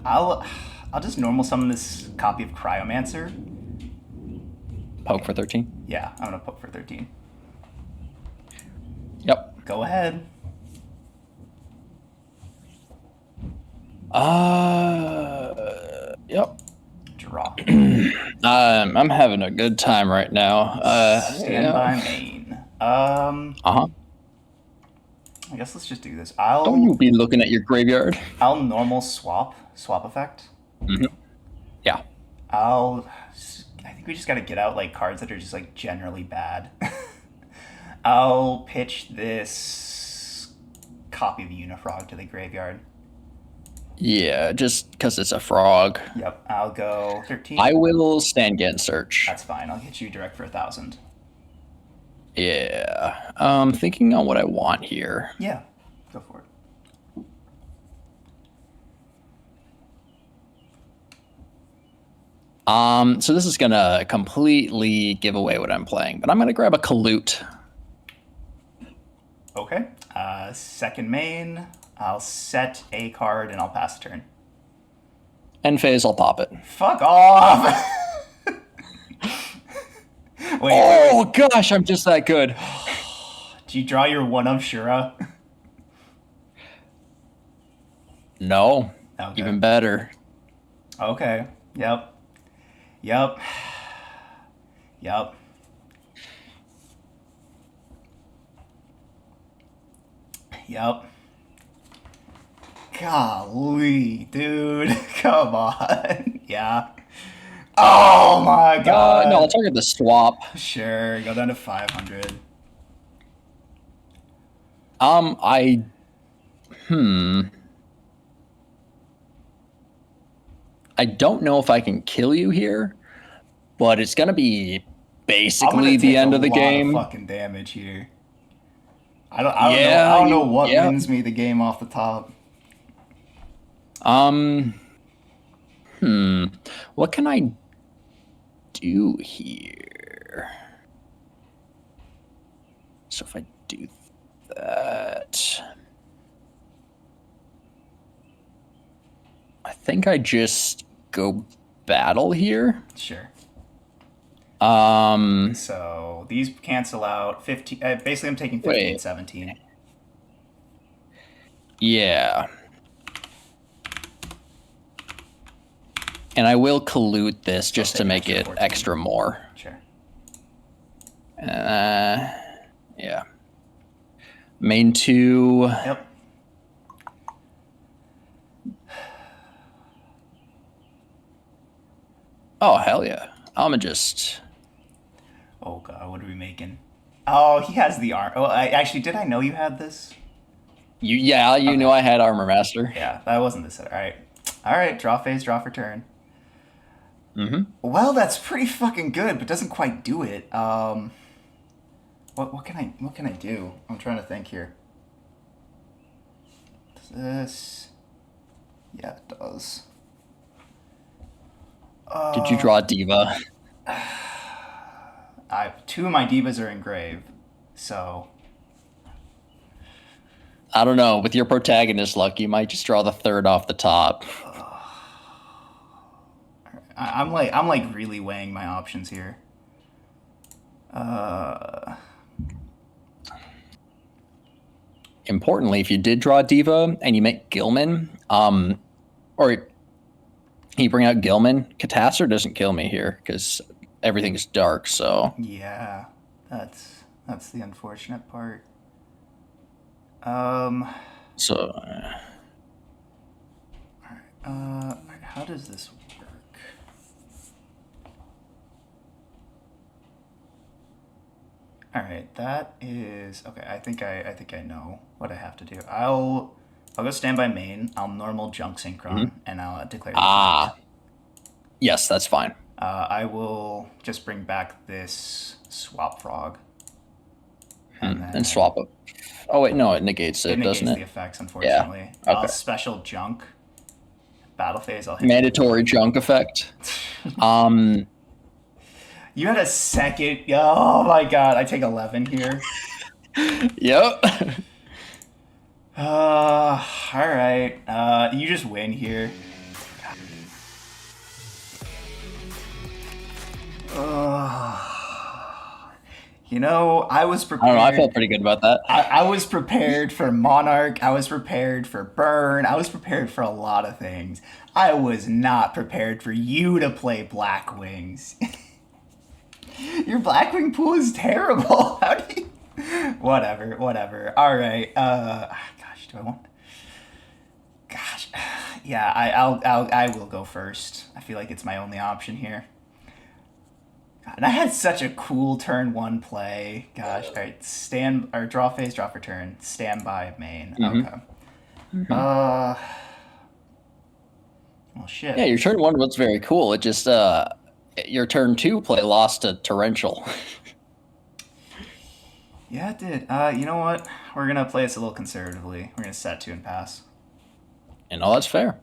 I'll I'll just normal summon this copy of Cryomancer. Poke for 13. Yeah, I'm gonna poke for 13. Yep. Go ahead. Yep. Draw. I'm having a good time right now. Stand by main. Uh-huh. I guess let's just do this. Don't you be looking at your graveyard. I'll normal swap effect. Yeah. I think we just gotta get out like cards that are just like generally bad. I'll pitch this copy of Unifrog to the graveyard. Yeah, just because it's a frog. Yep, I'll go 13. I will stand get search. That's fine. I'll hit you direct for 1,000. Yeah. Thinking on what I want here. Yeah, go for it. So this is gonna completely give away what I'm playing, but I'm gonna grab a Kalute. Okay. Second main. I'll set a card and I'll pass the turn. End phase, I'll pop it. Fuck off! Wait. Gosh, I'm just that good. Do you draw your one of Shura? No. Okay. Even better. Okay. Yep. Golly, dude. Come on. Yeah. Oh my god. No, I'll target the swap. Sure, go down to 500. I don't know if I can kill you here, but it's gonna be basically the end of the game. Fucking damage here. I don't know what wins me the game off the top. What can I do here? So if I do that, I think I just go battle here. Sure. Um, So these cancel out 15. Basically, I'm taking 15, Wait. 17. Yeah. And I will collude this just to make it 14. extra more. Sure. Yeah. Main 2. Yep. Oh, hell yeah. I'ma just... Oh god, what are we making? Oh, he has the arm. Oh, actually, did I know you had this? You knew I had Armor Master. Yeah, that wasn't this. All right. Draw phase, draw for turn. Mm-hmm. Well, that's pretty fucking good, but doesn't quite do it. What can I do? I'm trying to think here. Does this? Yeah, it does. Did you draw a Diva? Two of my divas are engraved, so I don't know. With your protagonist luck, you might just draw the third off the top. I'm like really weighing my options here. Importantly, if you did draw a Diva and you make Gilman, or you bring out Gilman, Catastor doesn't kill me here because everything's dark. So yeah, that's the unfortunate part. So how does this work? All right, that is okay. I think I know what I have to do. I'll go stand by main. I'll normal junk synchron and I'll declare. Yes, that's fine. I will just bring back this swap frog. And swap it. Oh wait, no, it negates it, doesn't it? The effects, unfortunately. Yeah. Okay. I'll special junk. Battle phase. I'll hit mandatory junk effect. You had a second. Oh my god! I take 11 here. Yep. All right. You just win here. I was I don't know. I prepared. felt pretty good about that. I was prepared for Monarch. I was prepared for Burn. I was prepared for a lot of things. I was not prepared for you to play Black Wings. Your Blackwing pool is terrible. How do you? Whatever, whatever. All right. Gosh, do I want? Gosh, yeah. I will go first. I feel like it's my only option here. And I had such a cool turn one play. Gosh. All right. Stand or draw phase, draw for turn. Stand by main. Hmm. Okay. Uh. Well, Yeah, shit. your turn one was very cool. It just your turn two play lost to torrential. Yeah, it did. You know what? We're gonna play this a little conservatively. We're gonna set two and pass. And all that's fair.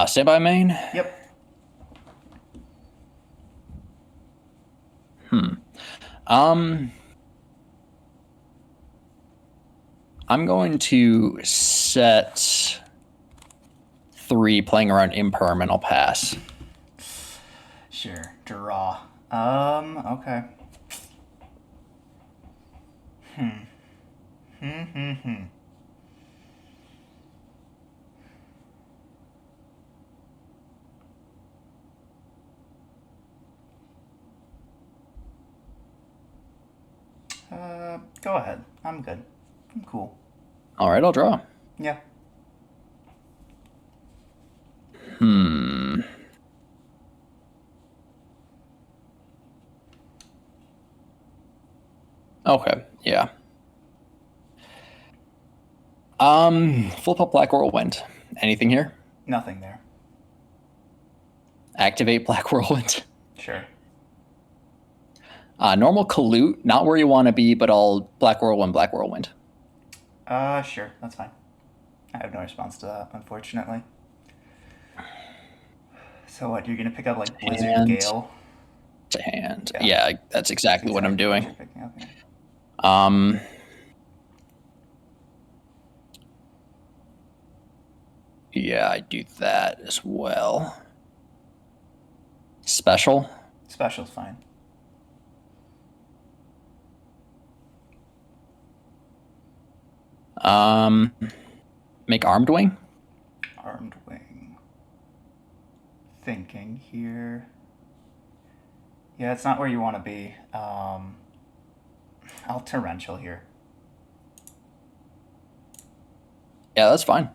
Standby main. Yep. Um, I'm going to set three, playing around imperm, and I'll pass. Sure. Draw. Okay. Hmm. Go ahead. I'm good. I'm cool. All right, I'll draw. Yeah. Hmm. Okay. Yeah. Flip up Black Whirlwind. Anything here? Nothing there. Activate Black Whirlwind. Sure. Normal Kalute, not where you want to be, but I'll Black Whirlwind, Black Whirlwind. Sure. That's fine. I have no response to that, unfortunately. So what? You're gonna pick up like Blizzard And Gale? to hand. Yeah. Yeah, that's exactly what I'm doing. You're picking up, yeah. Um, yeah, I do that as well. Special. Special's fine. Make Armed Wing. Armed Wing. Thinking here. Yeah, it's not where you want to be. I'll Torrential here. Yeah, that's fine.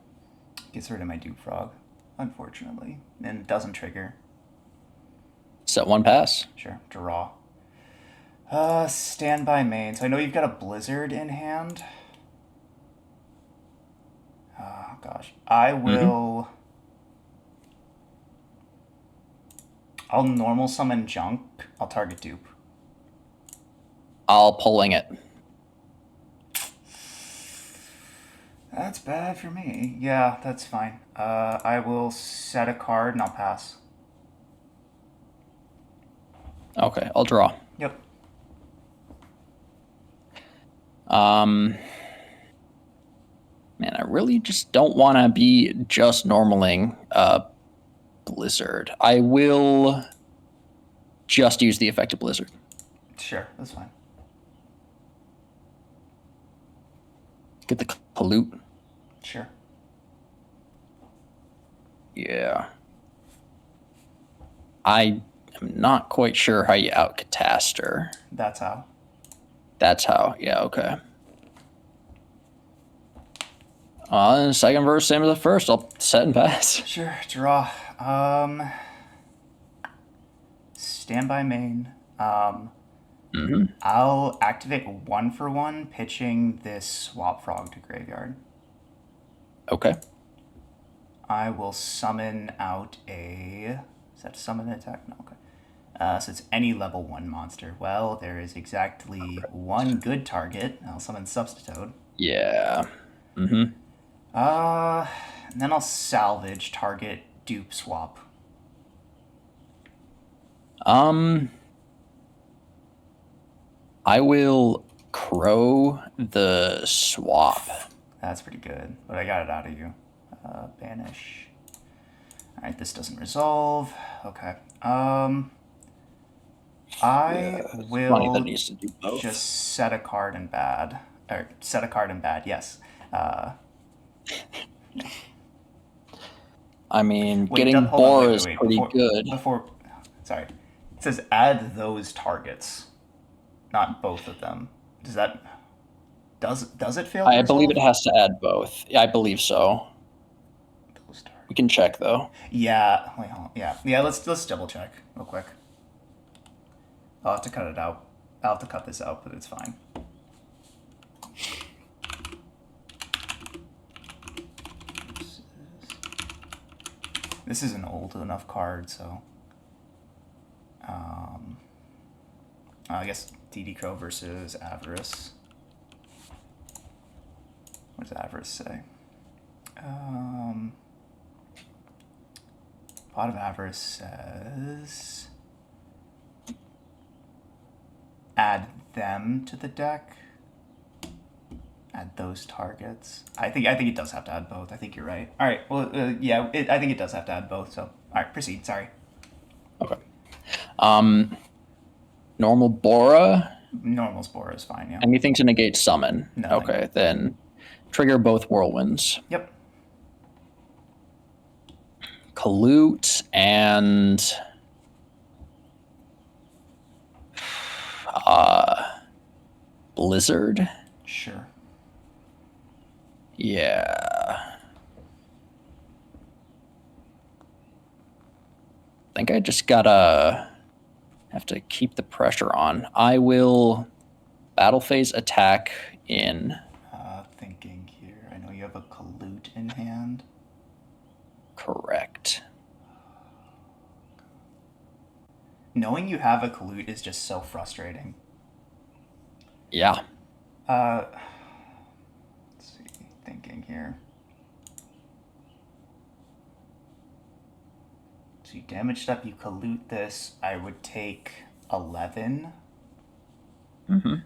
Gets rid of my Duke Frog, unfortunately. And it doesn't trigger. Set one pass. Sure, draw. Standby main. So I know you've got a Blizzard in hand. Oh, gosh. I will... I'll normal summon Junk. I'll target dupe. I'll pulling it. That's bad for me. Yeah, that's fine. I will set a card and I'll pass. Okay, I'll draw. Yep. Man, I really just don't want to be just normaling Blizzard. I will just use the effect of Blizzard. Sure, that's fine. Get the Kalute. Sure. Yeah. I am not quite sure how you out Cataster. That's how. That's how. Yeah, okay. Second verse, same as the first. I'll set and pass. Sure, draw. Standby main. I'll activate 1/1, pitching this Swap Frog to graveyard. Okay. I will summon out a... Is that summon an attack? No, okay. So it's any level 1 monster. Well, there is exactly one good target. I'll summon Substitute. Yeah. And then I'll salvage target dupe swap. I will crow the swap. That's pretty good, but I got it out of you. Banish. Alright, this doesn't resolve. Okay. I It's funny that it will needs to do both. just set a card in bad. Or set a card in bad, yes. I mean, Wait, getting hold on, Bora is pretty Before, good. sorry. It says add those targets, not both of them. Does that, does it fail to I believe resolve? it has to add both. Yeah, I believe so. Those targets. We can check though. Yeah, wait, hold on. Yeah, let's double check real quick. I'll have to cut it out. I'll have to cut this out, but it's fine. This is an old enough card, so. I guess DD Crow versus Avarice. What does Avarice say? Pot of Avarice says add them to the deck. Add those targets. I think it does have to add both. I think you're right. All right. Well, yeah. I think it does have to add both. So, all right. Proceed. Sorry. Okay. Normal Bora. Normal Spore is fine. Yeah. Anything to negate summon. Nothing. Okay, then trigger both whirlwinds. Yep. Kalute and Blizzard. Sure. Yeah. I think I just gotta have to keep the pressure on. I will battle phase attack in. Thinking here. I know you have a Kalute in hand. Correct. Knowing you have a Kalute is just so frustrating. Yeah. Let's see. Thinking here. So you damaged up, you Kalute this. I would take 11. Mm-hmm. God,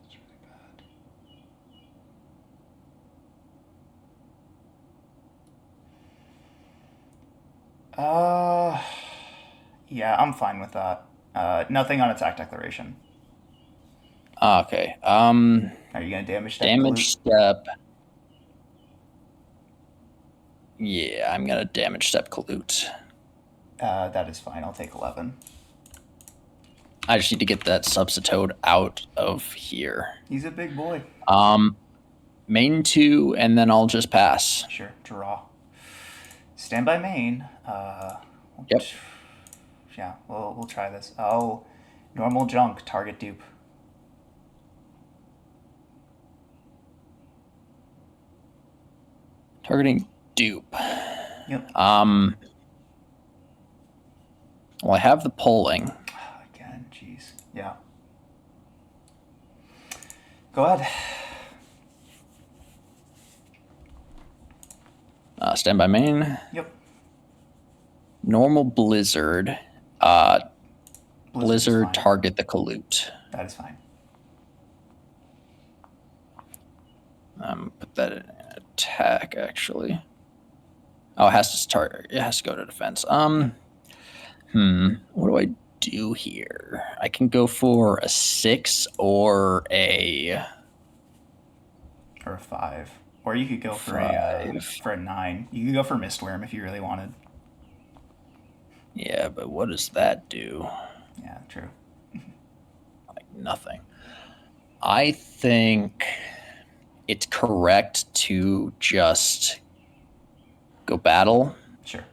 that's really bad. Yeah, I'm fine with that. Nothing on attack declaration. Okay. Are you gonna damage step? Damage step. Yeah, I'm gonna damage step Kalute. That is fine. I'll take 11. I just need to get that Substitute out of here. He's a big boy. Main 2, and then I'll just pass. Sure. Draw. Stand by main. Yep. Yeah, we'll try this. Oh, normal junk. Target dupe. Targeting dupe. Yep. Well, I have the polling. Again, jeez. Yeah. Go ahead. Stand by main. Yep. Normal Blizzard. Blizzard target the Kalute. That is fine. Put that in attack, actually. Oh, it has to start. It has to go to defense. What do I do here? I can go for a 6 or a 5, or you could go for a 9. You could go for Mistworm if you really wanted. Yeah, but what does that do? Yeah, true. Like nothing. I think it's correct to just go battle. Sure.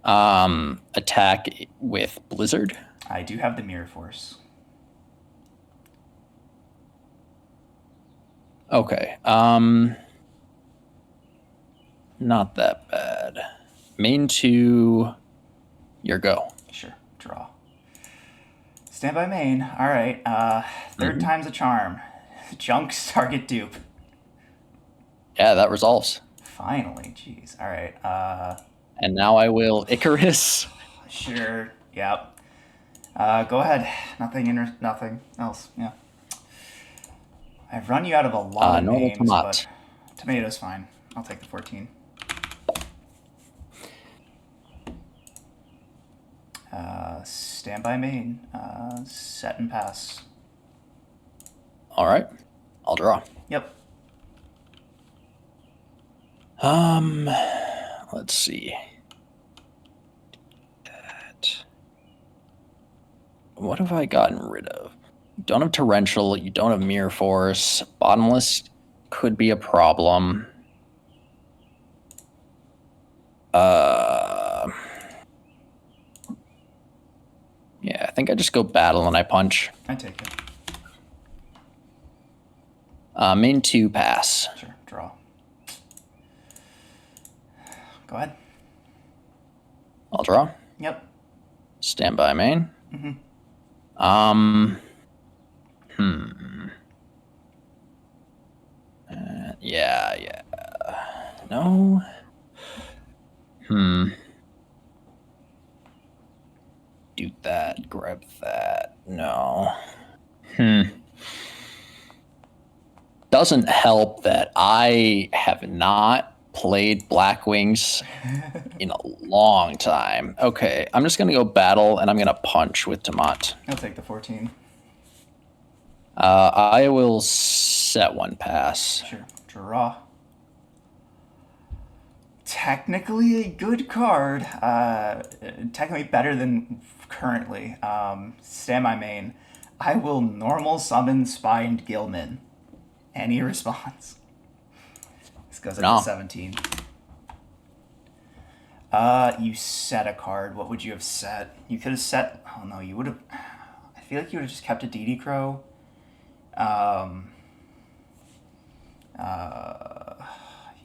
Attack with Blizzard. I do have the Mirror Force. Okay. Not that bad. Main 2, your go. Sure. Draw. Stand by main. All right. Third time's a charm. Junk's target dupe. Yeah, that resolves. Finally. Jeez. All right. And now I will Icarus. Sure. Yep. Go ahead. Nothing else. Yeah. I've run you out of a lot of normal names, tomat. but tomato's fine. I'll take the 14. Stand by main. Set and pass. All right. I'll draw. Yep. Let's see. That. What have I gotten rid of? You don't have torrential. You don't have mirror force. Bottomless could be a problem. Yeah, I think I just go battle and I punch. I take it. Main 2 pass. Sure. Draw. Go ahead. I'll draw. Yep. Stand by main. Yeah. No. Do that. Grab that. No. Doesn't help that I have not played Black Wings in a long time. Okay, I'm just gonna go battle and I'm gonna punch with Tomat. I'll take the 14. I will set 1 pass. Sure. Draw. Technically a good card. Technically better than currently. Stand by main. I will normal summon Spined Gilman. Any response? This goes up to 17. You set a card. What would you have set? You could have set. Oh no, you would have. I feel like you would have just kept a DD Crow.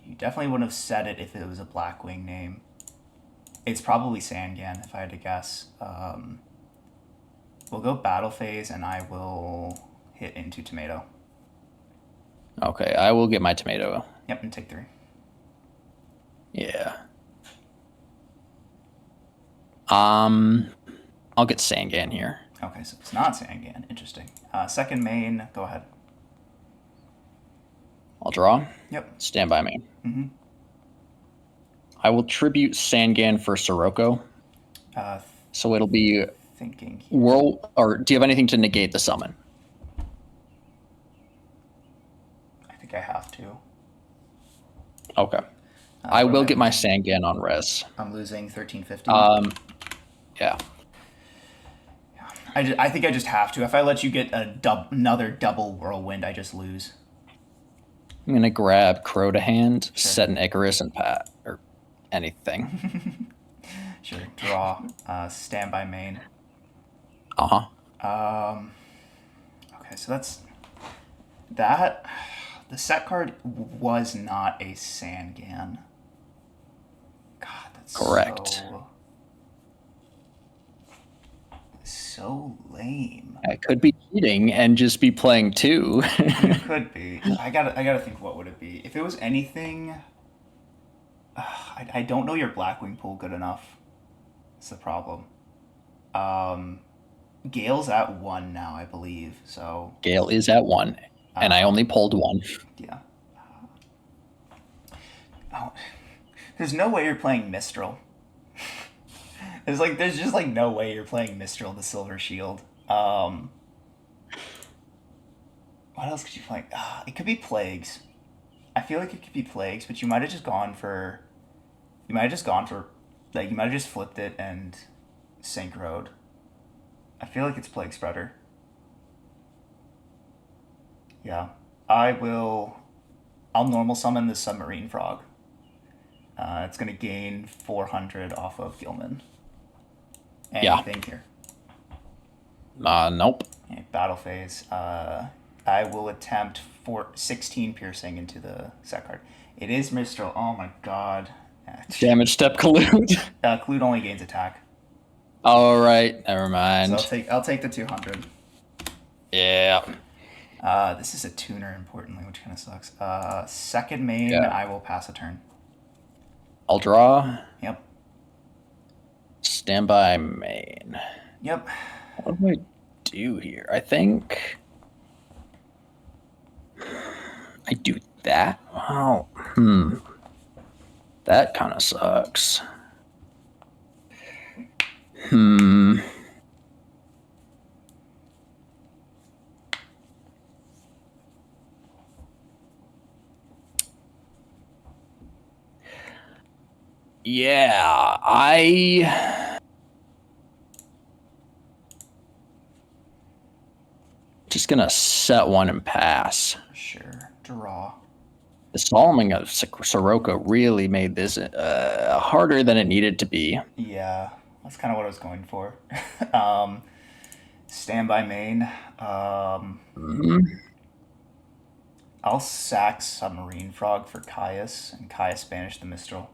You definitely wouldn't have said it if it was a Blackwing name. It's probably Sangan, if I had to guess. We'll go battle phase, and I will hit into tomato. Okay, I will get my tomato. Yep, and take 3. Yeah. I'll get Sangan here. Okay, so it's not Sangan. Interesting. Second main, go ahead. I'll draw. Yep. Stand by main. I will tribute Sangan for Sirocco. So it'll be Thinking. World. Or do you have anything to negate the summon? I think I have to. Okay. I will get my Sangan on res. I'm losing 1350. Yeah. I think I just have to. If I let you get another double whirlwind, I just lose. I'm gonna grab Crow to hand, set an Icarus, and pat or anything. Sure. Draw. Stand by main. Okay, so that's that. The set card was not a Sangan. God, that's correct. So lame. I could be cheating and just be playing 2. You could be. I gotta think. What would it be? If it was anything, I don't know your Blackwing pool good enough. That's the problem. Gale's at 1 now, I believe. So Gale is at 1, and I only pulled 1. Yeah. Oh, there's no way you're playing Mistral. There's just no way you're playing Mistral the Silver Shield. What else could you play? It could be Plagues. I feel like it could be Plagues, but you might have just gone for. You might have just flipped it and synchroed. I feel like it's Plague Spreader. Yeah. I'll normal summon the Submarine Frog. It's going to gain 400 off of Gilman. Anything here? Nope. Okay, battle phase. I will attempt 16 piercing into the set card. It is Mistral. Oh my god. Damage step collude. Collude only gains attack. All right, never mind. So I'll take the 200. Yeah. This is a tuner, importantly, which kind of sucks. Second main, I will pass a turn. I'll draw. Yep. Stand by main. Yep. What do I do here? I think I do that. Oh, That kind of sucks. Hmm. Yeah, I just gonna set one and pass. Sure. Draw. The Solomon of Soroka really made this harder than it needed to be. Yeah, that's kind of what I was going for. um, Standby main. Mhm. I'll sack Submarine Frog for Caius, and Caius banish the Mistral.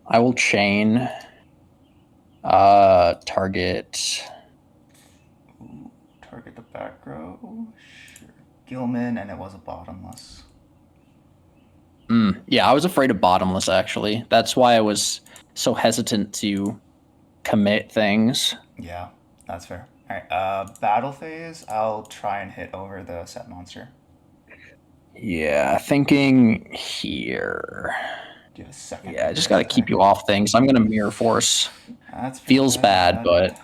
I will chain target. Ooh, target the back row. Sure. Gilman, and it was a bottomless. Yeah, I was afraid of bottomless actually. That's why I was so hesitant to commit things. Yeah, that's fair. All right. Battle phase. I'll try and hit over the set monster. Yeah, thinking here. Do you have a second Yeah, I just vigorous got to keep attack? you off things. I'm gonna mirror force. That's Feels bad, bad. but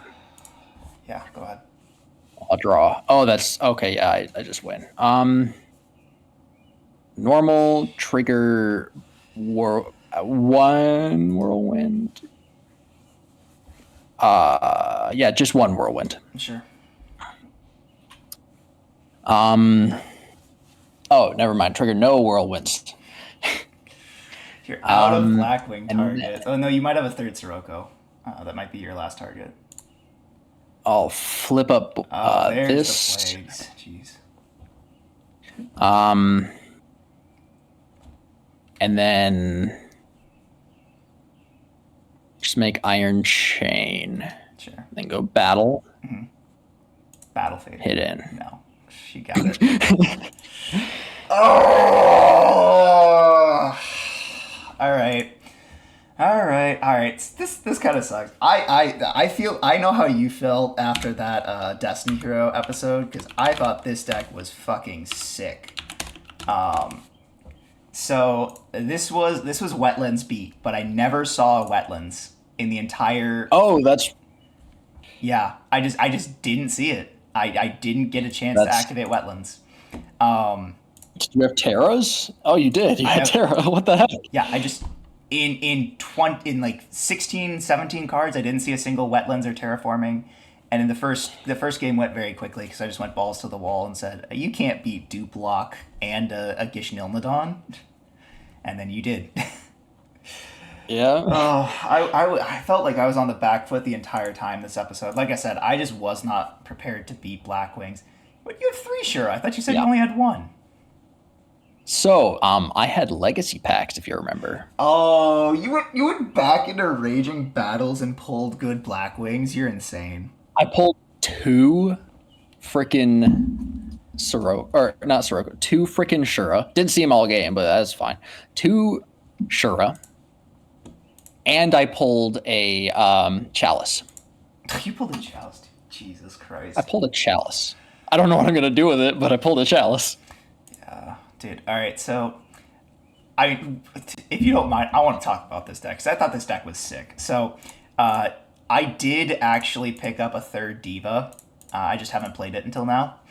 Yeah, go ahead. I'll draw. Oh, that's okay. Yeah, I just win. Normal trigger one whirlwind. Yeah, just one whirlwind. Sure. Um, oh, never mind. Trigger no whirlwinds. You're out of Um, Blackwing and target. Oh no, you might have a third Sirocco. That might be your last target. I'll flip up Oh, there's the this. plagues. Jeez. Um, and then just make Iron Chain. Sure. Then go battle. Battle fade. Hit in. No, she got it. Oh. All right. All right, all right. This kind of sucks. I feel I know how you felt after that Destiny Hero episode because I thought this deck was fucking sick. So this was Wetlands beat, but I never saw Wetlands in the entire. Oh, that's Yeah, I just didn't see it. I didn't get a chance to that's. activate Wetlands. Um, Did you have Terras? Oh, you did. You I had have Terra. What the heck? yeah, I just in like 16, 17 cards, I didn't see a single Wetlands or terraforming. And in the first game went very quickly because I just went balls to the wall and said, "You can't beat Duplock and a Gish Nilmadon," and then you did. Yeah. Oh, I felt like I was on the back foot the entire time this episode. Like I said, I just was not prepared to beat Blackwings. But you have three, sure. I thought you said you Yeah. only had one. So, I had legacy packs, if you remember. Oh, you went back into raging battles and pulled good Blackwings. You're insane. I pulled two freaking Soroka, or not Soroka, two freaking Shura. Didn't see them all game, but that's fine. Two Shura, and I pulled a Chalice. You pulled a Joust. Jesus I Christ. pulled a Chalice. I don't know what I'm gonna do with it, but I pulled a Chalice. Dude, all right, so if you don't mind, I want to talk about this deck because I thought this deck was sick. So, I did actually pick up a third Diva. I just haven't played it until now,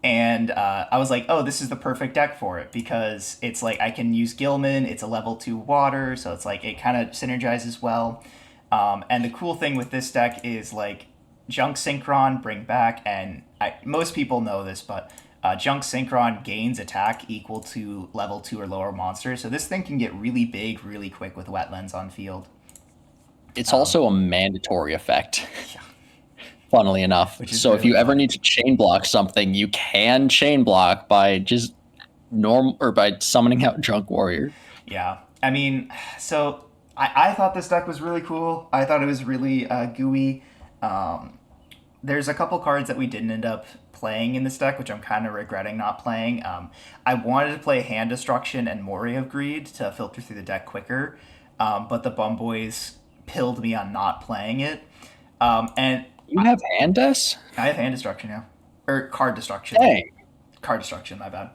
and I was like, oh, this is the perfect deck for it because it's like I can use Gilman. It's a level 2 water, so it's like it kind of synergizes well. And the cool thing with this deck is like Junk Synchron, bring back, and most people know this, but Junk Synchron gains attack equal to level 2 or lower monsters. So this thing can get really big really quick with Wetlands on field. It's also a mandatory effect. Yeah. Funnily enough. Which is So if really you ever fun. need to chain block something, you can chain block by just normal or by summoning out Junk Warrior. Yeah. I mean, so I thought this deck was really cool. I thought it was really gooey. There's a couple cards that we didn't end up playing in this deck, which I'm kind of regretting not playing. I wanted to play Hand Destruction and Mori of Greed to filter through the deck quicker, but the Bum Boys pilled me on not playing it. And You have Andes? I have Hand Destruction now. Or Card Destruction. Dang. Card Destruction, my bad.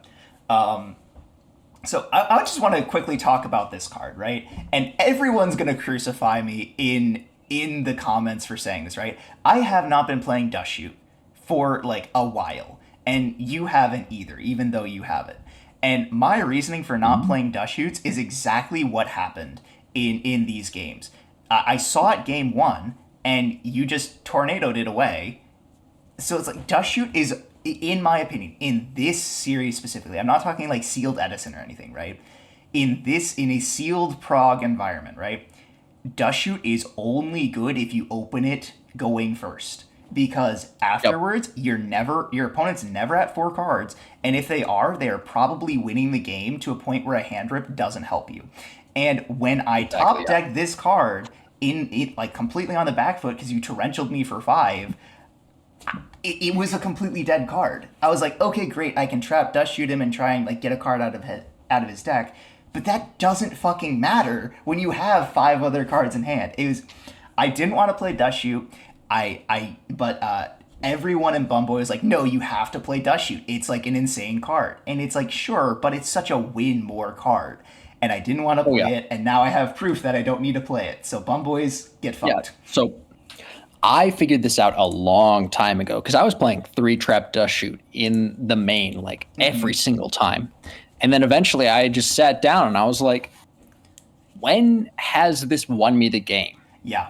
So I just want to quickly talk about this card, right? And everyone's going to crucify me in in the comments for saying this, right? I have not been playing Dust Shoot for like a while, and you haven't either, even though you have it. And my reasoning for not playing Dust Shoots is exactly what happened in these games. I saw it game one, and you just tornadoed it away. So it's like Dust Shoot is, in my opinion, in this series specifically. I'm not talking like sealed Edison or anything, right? In a sealed Prague environment, right? Dust Shoot is only good if you open it going first. Because Yep. afterwards, your opponent's never at 4 cards, and if they are probably winning the game to a point where a hand rip doesn't help you. And when I Exactly. top Yeah. decked this card in it like completely on the back foot because you torrentialed me for 5, it was a completely dead card. I was like, okay, great, I can trap Dust Shoot him and try and like get a card out of his deck. But that doesn't fucking matter when you have 5 other cards in hand. I didn't want to play Dust Shoot. But everyone in Bumbo is like, no, you have to play Dust Shoot. It's like an insane card, and it's like, sure, but it's such a win more card, and I didn't want to Oh play yeah. it, and now I have proof that I don't need to play it. So Bumboys get Yeah. fucked. So I figured this out a long time ago because I was playing 3 trap Dust Shoot in the main like every single time. And then eventually I just sat down and I was like, when has this won me the game? Yeah,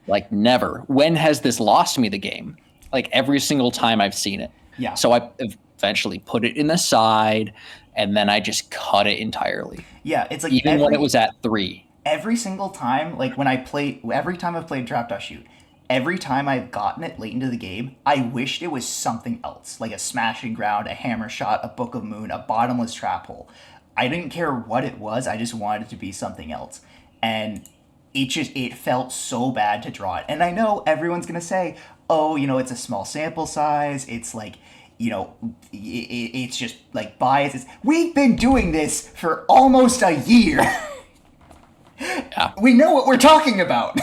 Like never. When has this lost me the game? Like every single time I've seen it. yeah, So I eventually put it in the side and then I just cut it entirely. yeah. It's like Even when it was at 3. every single time, like every time I've played Trap Dust Shoot, every time I've gotten it late into the game, I wished it was something else, like a smashing ground, a hammer shot, a Book of Moon, a bottomless trap hole. I didn't care what it was. I just wanted it to be something else, and it felt so bad to draw it. And I know everyone's gonna say, oh, it's a small sample size. It's like, it's just like bias. We've been doing this for almost a year. Yeah. We know what we're talking about.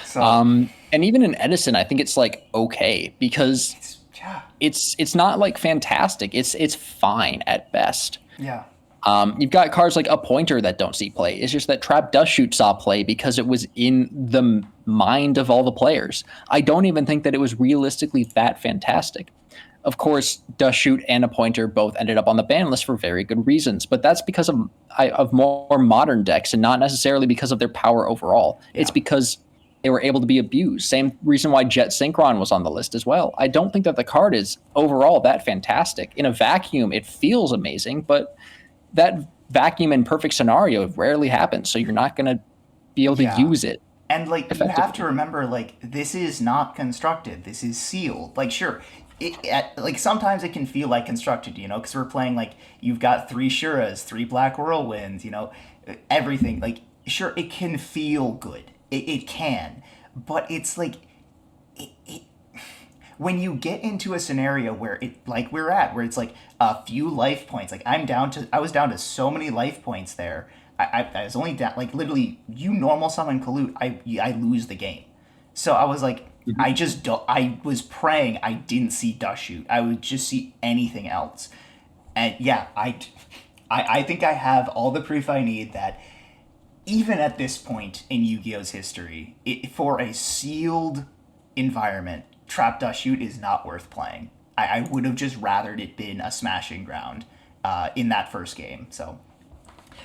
So And even in Edison, I think it's like okay because yeah, it's not like fantastic. It's fine at best. yeah, You've got cards like a pointer that don't see play. It's just that Trap Dust Shoot saw play because it was in the mind of all the players. I don't even think that it was realistically that fantastic. Of course, Dust Shoot and a pointer both ended up on the ban list for very good reasons, but that's because of more modern decks and not necessarily because of their power overall. It's because they were able to be abused. Same reason why Jet Synchron was on the list as well. I don't think that the card is overall that fantastic. In a vacuum, it feels amazing, but that vacuum in perfect scenario rarely happens, so you're not going to be able to Yeah. use it. And like you have to Effectively. remember, like this is not constructed. This is sealed. Like sure, like sometimes it can feel like constructed, because we're playing like you've got 3 Shuras, 3 Black Whirlwinds, everything. Like sure, it can feel good. It can, but it's like it when you get into a scenario where it like we're at where it's like a few life points, like I was down to so many life points there. I was only down like literally you normal summon Kalut, I lose the game. So I was like, I just don't, I was praying I didn't see Dust Shoot. I would just see anything else. And yeah, I think I have all the proof I need that even at this point in Yu-Gi-Oh's history, for a sealed environment, Trap Dust Shoot is not worth playing. I would have just rathered it been a smashing ground in that first game. So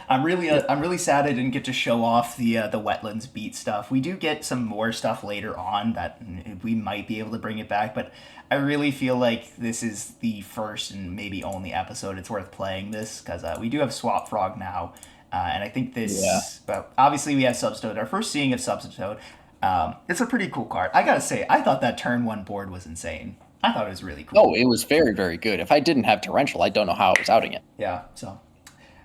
I'm really sad I didn't get to show off the wetlands beat stuff. We do get some more stuff later on that we might be able to bring it back, but I really feel like this is the first and maybe only episode it's worth playing this because we do have Swap Frog now, and I think this. Yeah. But obviously we have Substoad. Our first seeing of Substoad. It's a pretty cool card. I gotta say, I thought that turn one board was insane. I thought it was really cool. Oh, it was very, very good. If I didn't have Torrential, I don't know how I was outing it. Yeah, so.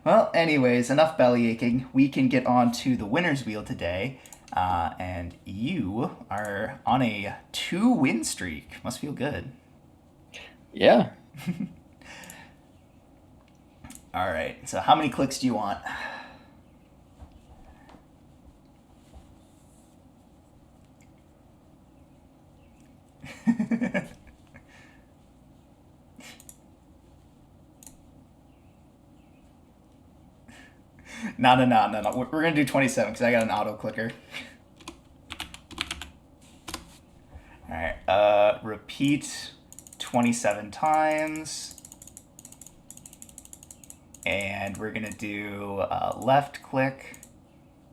Well, anyways, enough belly aching. We can get on to the winner's wheel today. And you are on a 2-win streak. Must feel good. Yeah. All right, so how many clicks do you want? No. We're going to do 27 because I got an auto clicker. All right. Repeat 27 times. And we're going to do left click.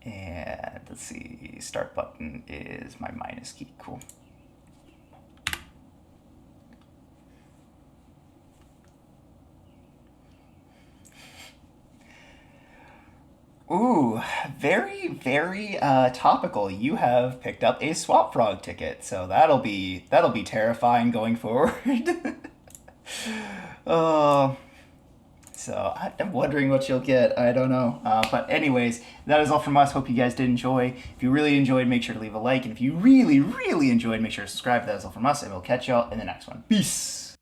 And let's see, start button is my minus key. Cool. Ooh, very, very topical. You have picked up a Swap Frog ticket, so that'll be terrifying going forward. Oh, so I'm wondering what you'll get. I don't know. But anyways, that is all from us. Hope you guys did enjoy. If you really enjoyed, make sure to leave a like, and if you really, really enjoyed, make sure to subscribe. That is all from us, and we'll catch y'all in the next one. Peace.